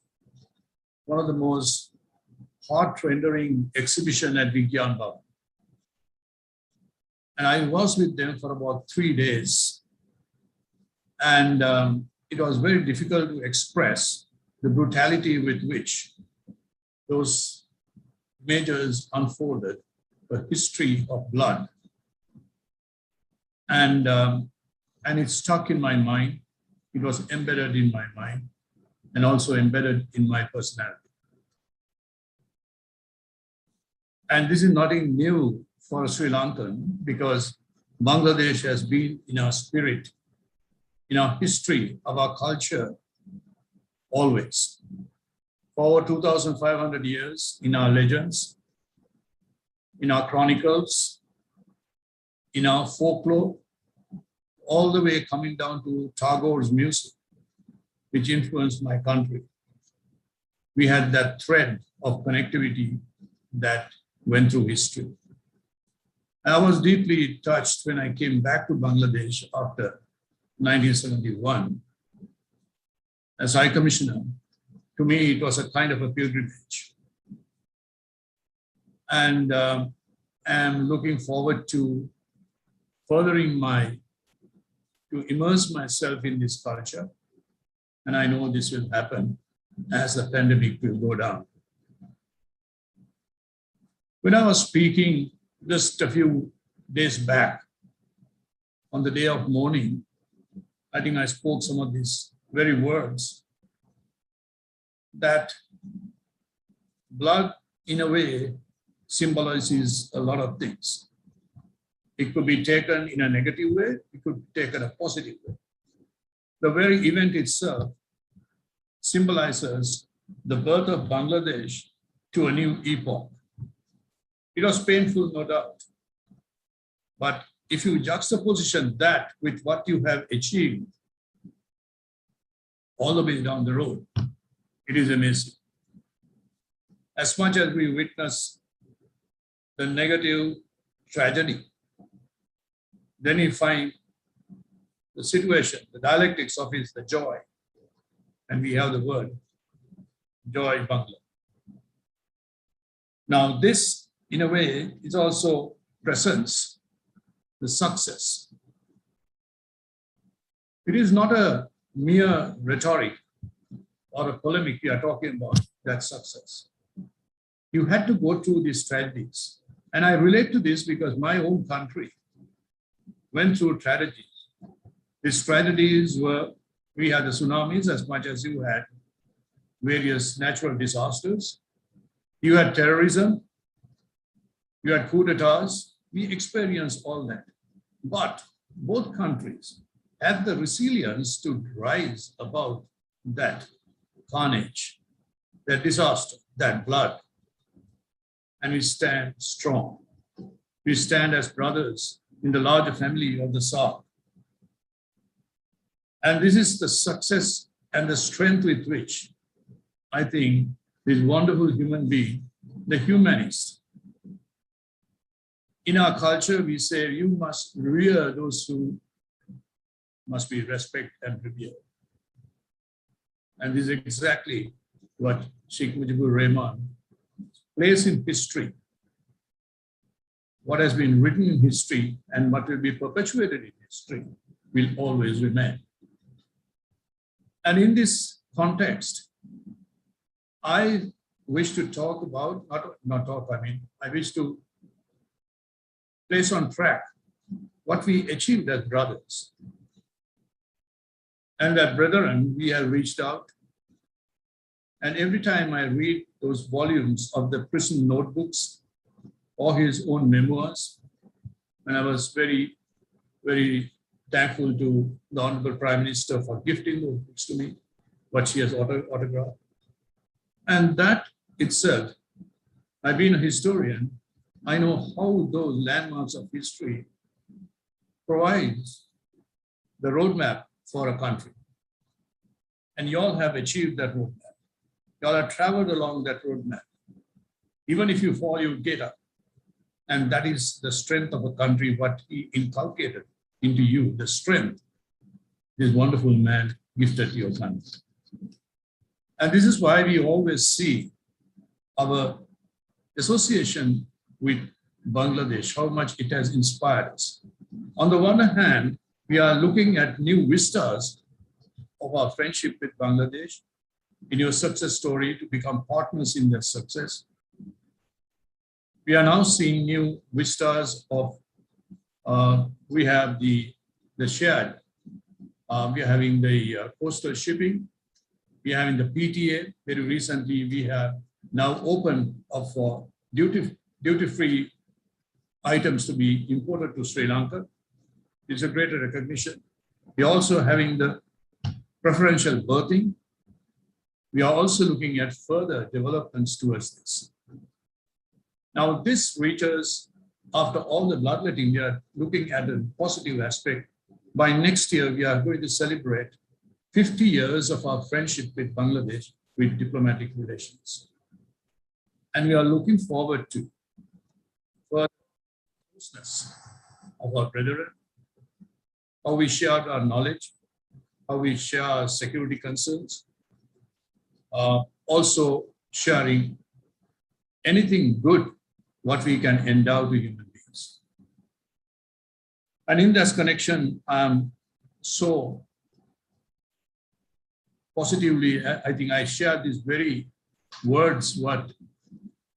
I: one of the most heart-rendering exhibition at Vigyan Bhavan. And I was with them for about 3 days. And it was very difficult to express the brutality with which those images unfolded, a history of blood. And it stuck in my mind. It was embedded in my mind and also embedded in my personality. And this is nothing new for Sri Lankan because Bangladesh has been in our spirit, in our history, of our culture, always. For over 2,500 years, in our legends, in our chronicles, in our folklore, all the way coming down to Tagore's music, which influenced my country. We had that thread of connectivity that went through history. I was deeply touched when I came back to Bangladesh after 1971 as High Commissioner. To me, it was a kind of a pilgrimage. And I'm looking forward to to immerse myself in this culture. And I know this will happen as the pandemic will go down. When I was speaking just a few days back, on the day of mourning, I think I spoke some of these very words, that blood, in a way, symbolizes a lot of things. It could be taken in a negative way, it could be taken a positive way. The very event itself symbolizes the birth of Bangladesh to a new epoch. It was painful, no doubt. But if you juxtaposition that with what you have achieved all the way down the road, it is amazing. As much as we witness the negative tragedy, then you find the situation, the dialectics of it, the joy. And we have the word, joy Bangla. Now this, in a way, is also presents the success. It is not a mere rhetoric or a polemic we are talking about that success. You had to go through these tragedies. And I relate to this because my own country went through tragedies. These tragedies were, we had the tsunamis as much as you had various natural disasters. You had terrorism. You had coup d'etats. We experienced all that. But both countries had the resilience to rise above that carnage, that disaster, that blood. And we stand strong. We stand as brothers in the larger family of the South. And this is the success and the strength with which I think this wonderful human being, the humanist. In our culture, we say you must revere those who must be respected and revered. And this is exactly what Sheikh Mujibur Rahman plays in history. What has been written in history and what will be perpetuated in history will always remain. And in this context, I wish to talk about, I wish to place on track what we achieved as brothers. And that brethren, we have reached out. And every time I read those volumes of the prison notebooks or his own memoirs, and I was very, very thankful to the Honorable Prime Minister for gifting those books to me, what she has autographed. And that itself I've been a historian. I know how those landmarks of history provides the roadmap for a country. And you all have achieved that roadmap. You all have traveled along that roadmap. Even if you fall, you get up. And that is the strength of a country, what he inculcated into you, the strength this wonderful man gifted to your country. And this is why we always see our association with Bangladesh, how much it has inspired us. On the one hand, we are looking at new vistas of our friendship with Bangladesh, in your success story to become partners in their success. We are now seeing new vistas of, we have the shared, we are having the coastal shipping, we are having the PTA. Very recently, we have now opened up for duty-free items to be imported to Sri Lanka. It's a greater recognition. We are also having the preferential berthing. We are also looking at further developments towards this. Now, this reaches, after all the bloodletting, we are looking at a positive aspect. By next year, we are going to celebrate 50 years of our friendship with Bangladesh with diplomatic relations. And we are looking forward to further closeness of our brethren, how we share our knowledge, how we share our security concerns, also sharing anything good what we can endow to human beings. And in this connection, I'm so positively, I think I share these very words what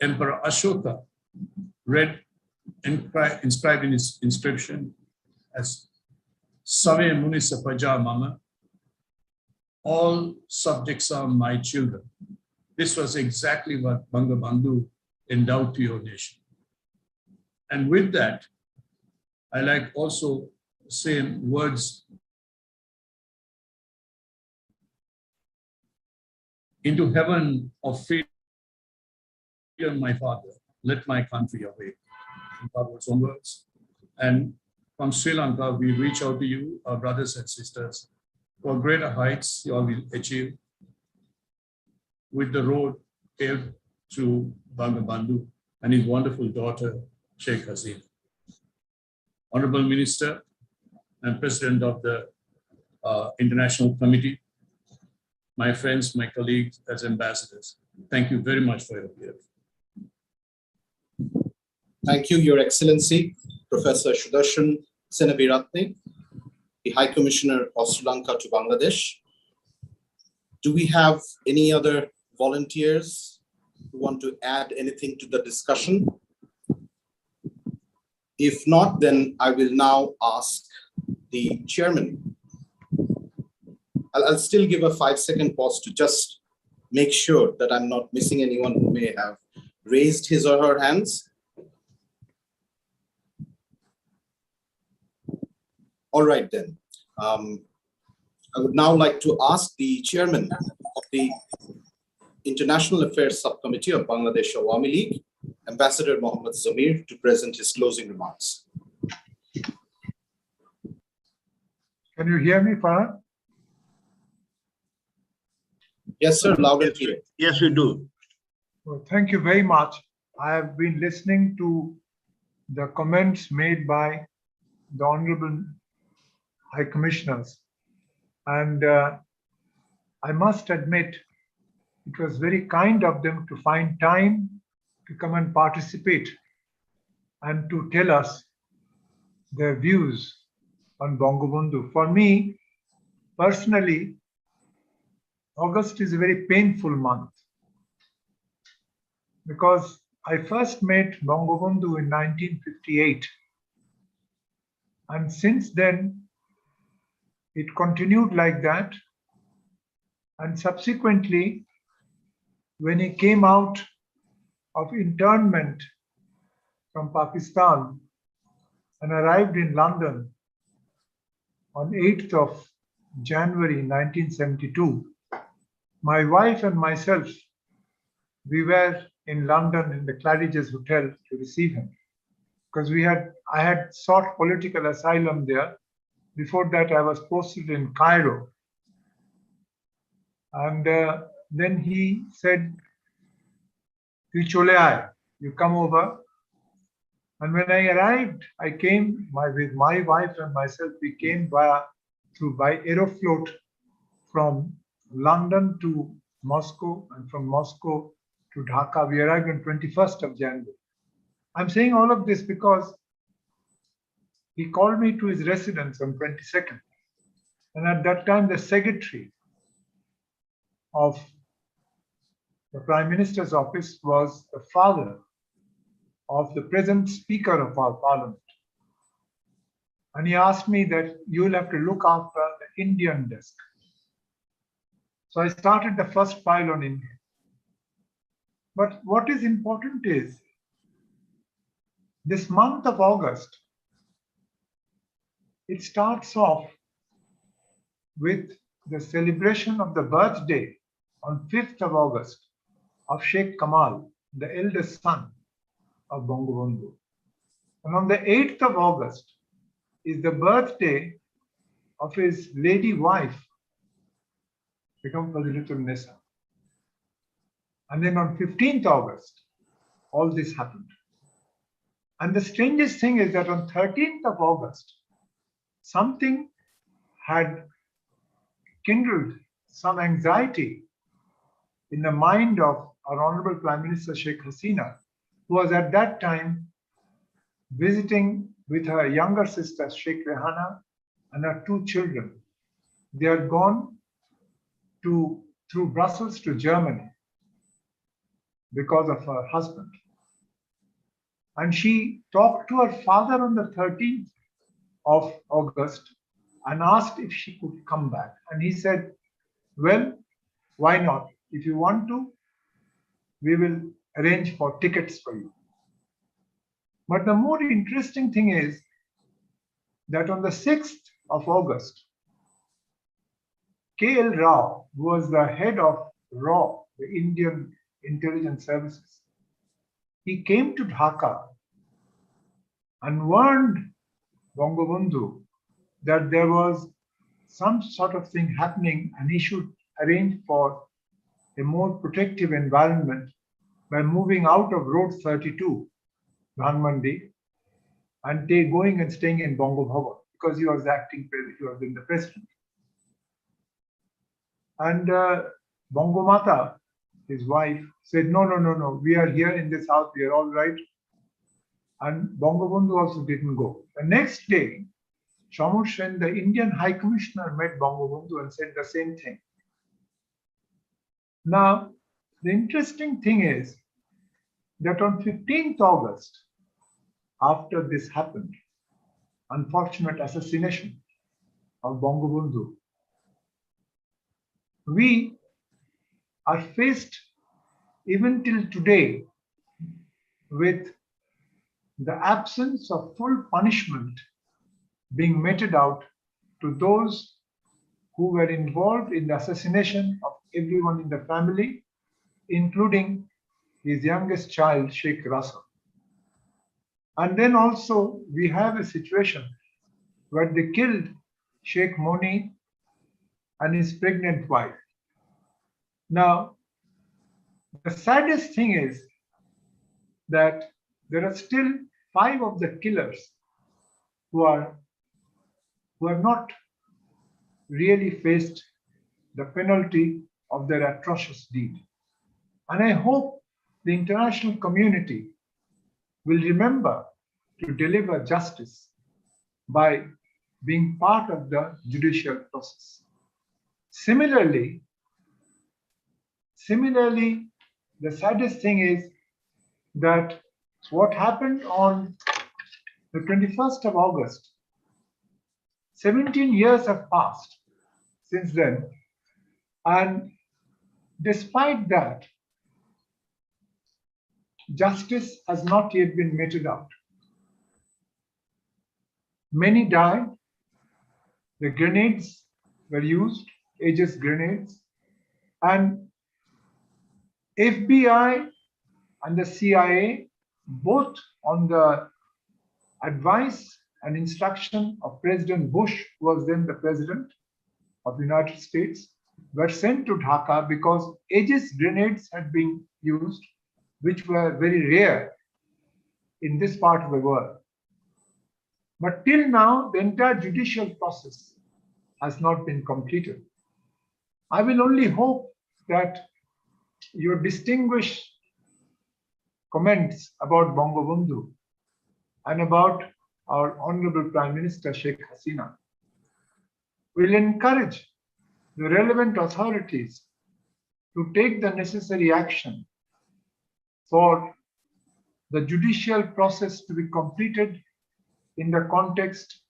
I: Emperor Ashoka read, inscribed in his inscription as Save Munisa Praja Mama, all subjects are my children. This was exactly what Bangabandhu endowed to your nation. And with that, I like also same words into heaven of freedom, my father, let my country awake. In Father's own words. And from Sri Lanka, we reach out to you, our brothers and sisters, for greater heights you all will achieve with the road paved through Bangabandhu and his wonderful daughter, Sheikh Hasina. Honorable Minister and President of the International Committee, my friends, my colleagues as ambassadors, thank you very much for your gift.
A: Thank you, Your Excellency, Professor Sudarshan Senaviratne, the High Commissioner of Sri Lanka to Bangladesh. Do we have any other volunteers who want to add anything to the discussion? If not, then I will now ask the chairman. I'll still give a 5-second pause to just make sure that I'm not missing anyone who may have raised his or her hands. All right, then. I would now like to ask the chairman of the International Affairs Subcommittee of Bangladesh Awami League, Ambassador Mohammad Zamir, to present his closing remarks.
C: Can you hear me, Farhan?
A: Yes, sir, loud and clear.
D: Yes, we do.
C: Well, thank you very much. I have been listening to the comments made by the Honorable High Commissioners, and I must admit it was very kind of them to find time to come and participate and to tell us their views on Bangabandhu. For me, personally, August is a very painful month because I first met Bangabandhu in 1958, and since then it continued like that. And subsequently, when he came out of internment from Pakistan and arrived in London on 8th of January 1972, my wife and myself, we were in London in the Claridge's Hotel to receive him, because I had sought political asylum there. Before that, I was posted in Cairo. And then he said, "Tu chole aaye, you come over." And when I arrived, I came with my wife and myself. We came by Aeroflot from London to Moscow, and from Moscow to Dhaka. We arrived on 21st of January. I'm saying all of this because he called me to his residence on 22nd. And at that time, the secretary of the Prime Minister's office was the father of the present Speaker of our Parliament. And he asked me that you will have to look after the Indian desk. So I started the first file on India. But what is important is this month of August, it starts off with the celebration of the birthday on 5th of August of Sheikh Kamal, the eldest son of Bangabandhu. And on the 8th of August is the birthday of his lady wife, Vikram Nisa. And then on 15th August, all this happened. And the strangest thing is that on 13th of August, something had kindled some anxiety in the mind of our Honorable Prime Minister Sheikh Hasina, who was at that time visiting with her younger sister Sheikh Rehana and her 2 children. They had gone through Brussels to Germany because of her husband. And she talked to her father on the 13th of August and asked if she could come back. And he said, "Well, why not? If you want to, we will arrange for tickets for you." But the more interesting thing is that on the 6th of August, K.L. Rao, who was the head of RAW, the Indian Intelligence Services, he came to Dhaka and warned Bangabandhu that there was some sort of thing happening and he should arrange for a more protective environment by moving out of Road 32, Dhanmandi, and going and staying in Bongo Bhavan, because he was in the president. And Bongo Mata, his wife, said, no, we are here in this house, we are all right. And Bongo Bandhu also didn't go. The next day, Shamur Sen, the Indian High Commissioner, met Bongo Bandhu and said the same thing. Now, the interesting thing is that on 15th August, after this happened, unfortunate assassination of Bongo Bandhu, we are faced even till today with the absence of full punishment being meted out to those who were involved in the assassination of everyone in the family, including his youngest child, Sheikh Rasul. And then also we have a situation where they killed Sheikh Moni and his pregnant wife. Now, the saddest thing is that there are still 5 of the killers who have not really faced the penalty of their atrocious deed. And I hope the international community will remember to deliver justice by being part of the judicial process. Similarly, the saddest thing is that what happened on the 21st of August, 17 years have passed since then, and despite that, justice has not yet been meted out. Many died. The grenades were used, Aegis grenades, and FBI and the CIA, both on the advice and instruction of President Bush, who was then the President of the United States, were sent to Dhaka because Aegis grenades had been used, which were very rare in this part of the world. But till now, the entire judicial process has not been completed. I will only hope that your distinguished comments about Bangabandhu and about our Honorable Prime Minister Sheikh Hasina will encourage the relevant authorities to take the necessary action for the judicial process to be completed in the context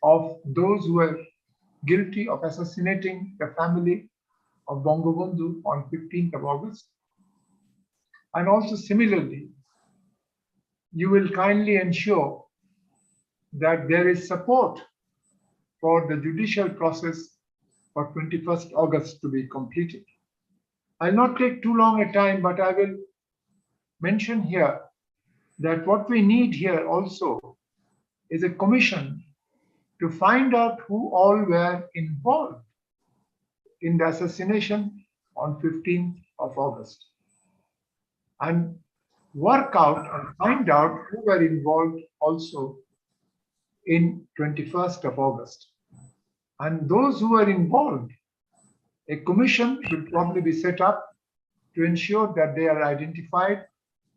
C: of those who were guilty of assassinating the family of Bangabandhu on 15th of August. And also similarly, you will kindly ensure that there is support for the judicial process for 21st August to be completed. I'll not take too long a time, but I will mention here that what we need here also is a commission to find out who all were involved in the assassination on 15th of August and work out and find out who were involved also in 21st of August. And those who were involved, a commission will probably be set up to ensure that they are identified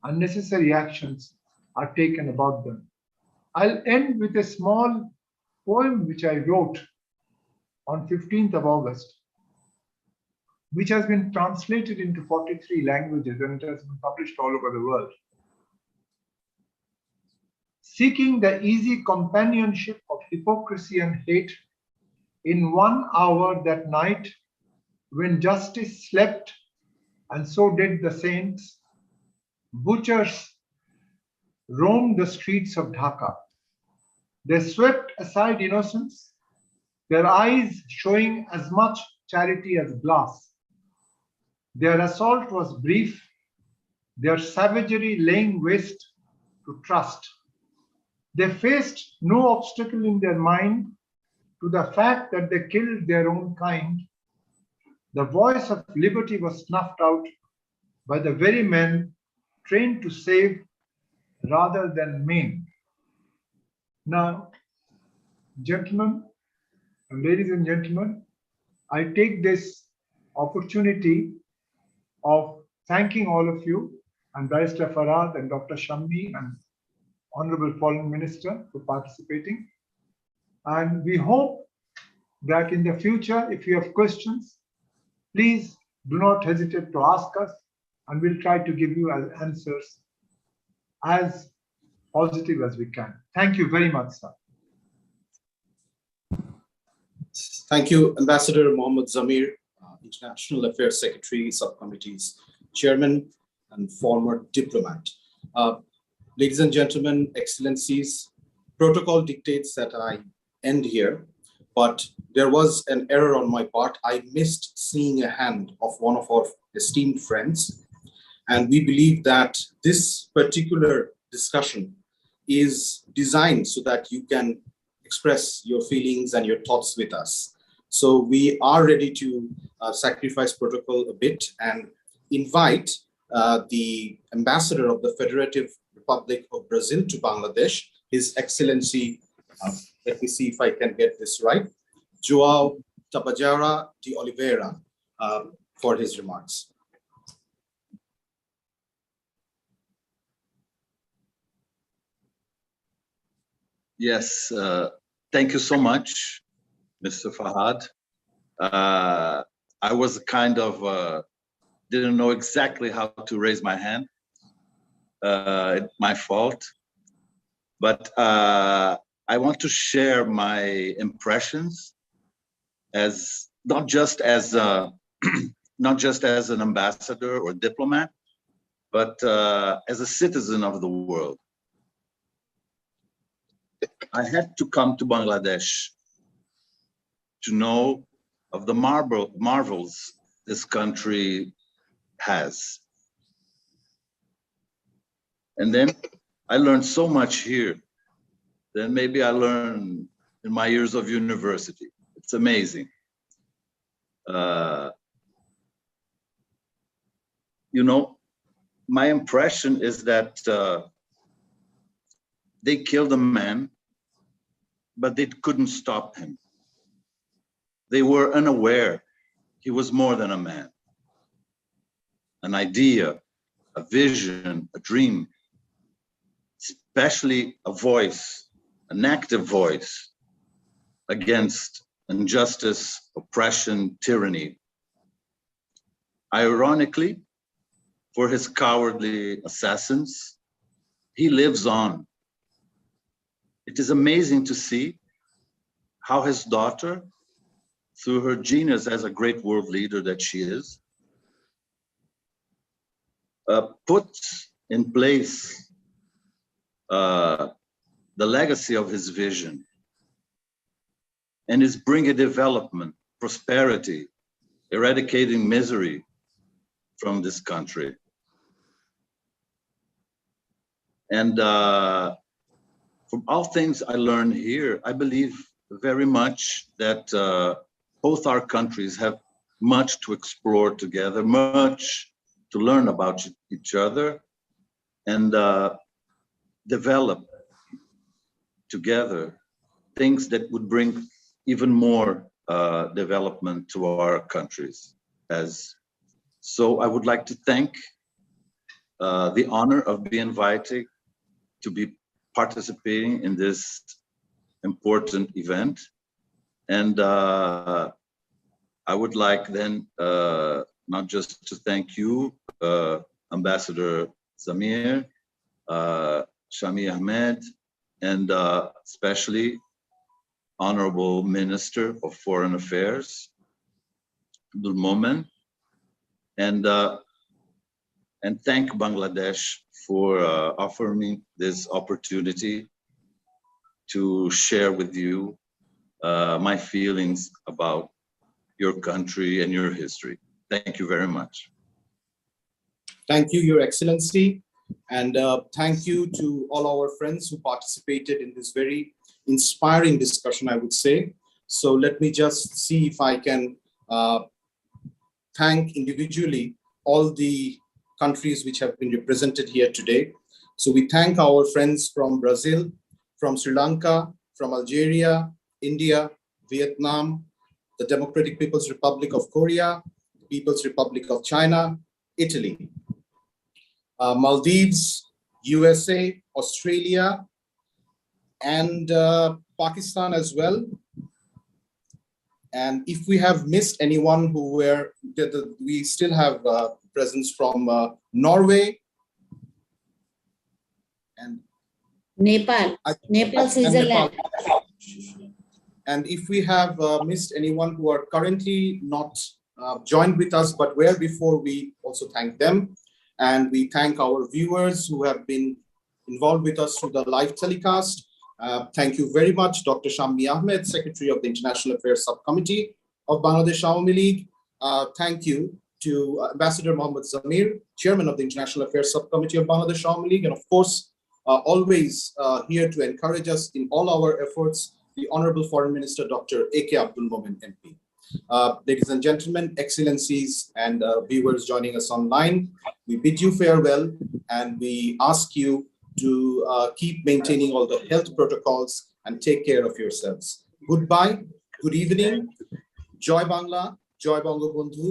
C: and necessary actions are taken about them. I'll end with a small poem which I wrote on 15th of August, which has been translated into 43 languages and it has been published all over the world. Seeking the easy companionship of hypocrisy and hate, in 1 hour that night, when justice slept, and so did the saints, butchers roamed the streets of Dhaka. They swept aside innocence, their eyes showing as much charity as glass. Their assault was brief, their savagery laying waste to trust. They faced no obstacle in their mind to the fact that they killed their own kind. The voice of liberty was snuffed out by the very men trained to save rather than maim. Now, gentlemen, and ladies and gentlemen, I take this opportunity of thanking all of you and Barrister Farhad and Dr. Shammi and Honorable Foreign Minister for participating. And we hope that in the future, if you have questions, please do not hesitate to ask us and we'll try to give you answers as positive as we can. Thank you very much, sir.
A: Thank you, Ambassador Mohammad Zamir, International Affairs Secretary, Subcommittee's Chairman and former diplomat. Ladies and gentlemen, Excellencies, protocol dictates that I end here, but there was an error on my part. I missed seeing a hand of one of our esteemed friends, and we believe that this particular discussion is designed so that you can express your feelings and your thoughts with us. So we are ready to sacrifice protocol a bit and invite the Ambassador of the Federative Republic of Brazil to Bangladesh, His Excellency, let me see if I can get this right, João Tabajara de Oliveira, for his remarks.
D: Yes, thank you so much, Mr. Farhad. I was kind of, didn't know exactly how to raise my hand. It's my fault. But I want to share my impressions as not just as not just as an ambassador or diplomat, but as a citizen of the world. I had to come to Bangladesh to know of the marvels this country has. And then I learned so much here than maybe I learned in my years of university. It's amazing. You know, my impression is that they killed a man, but they couldn't stop him. They were unaware he was more than a man. An idea, a vision, a dream, especially a voice, an active voice against injustice, oppression, tyranny. Ironically, for his cowardly assassins, he lives on. It is amazing to see how his daughter, through her genius as a great world leader that she is, puts in place the legacy of his vision and is bringing development, prosperity, eradicating misery from this country. And from all things I learned here, I believe very much that both our countries have much to explore together, much to learn about each other, and develop together things that would bring even more development to our countries. So I would like to thank the honor of being invited to be participating in this important event. And I would like then not just to thank you, Ambassador Zamir, Shami Ahmed, and especially Honorable Minister of Foreign Affairs, Abdul Momen, and thank Bangladesh for offering me this opportunity to share with you my feelings about your country and your history. Thank you very much.
A: Thank you, Your Excellency. And thank you to all our friends who participated in this very inspiring discussion, I would say. So let me just see if I can thank individually all the countries which have been represented here today. So we thank our friends from Brazil, from Sri Lanka, from Algeria, India, Vietnam, the Democratic People's Republic of Korea, People's Republic of China, Italy, Maldives, USA, Australia, and Pakistan as well. And if we have missed anyone who were, we still have presence from Norway and
B: Nepal, Switzerland.
A: And if we have missed anyone who are currently not joined with us, but were before, we also thank them. And we thank our viewers who have been involved with us through the live telecast. Thank you very much, Dr. Shami Ahmed, Secretary of the International Affairs Subcommittee of Bangladesh Awami League. Thank you to Ambassador Mohammad Zamir, Chairman of the International Affairs Subcommittee of Bangladesh Awami League, and of course, always here to encourage us in all our efforts, the Honorable Foreign Minister, Dr. A.K. Abdul Momen, MP. Ladies and gentlemen, excellencies, and viewers joining us online, we bid you farewell, and we ask you to keep maintaining all the health protocols and take care of yourselves. Goodbye, good evening, Joy Bangla, Joy Bangabandhu.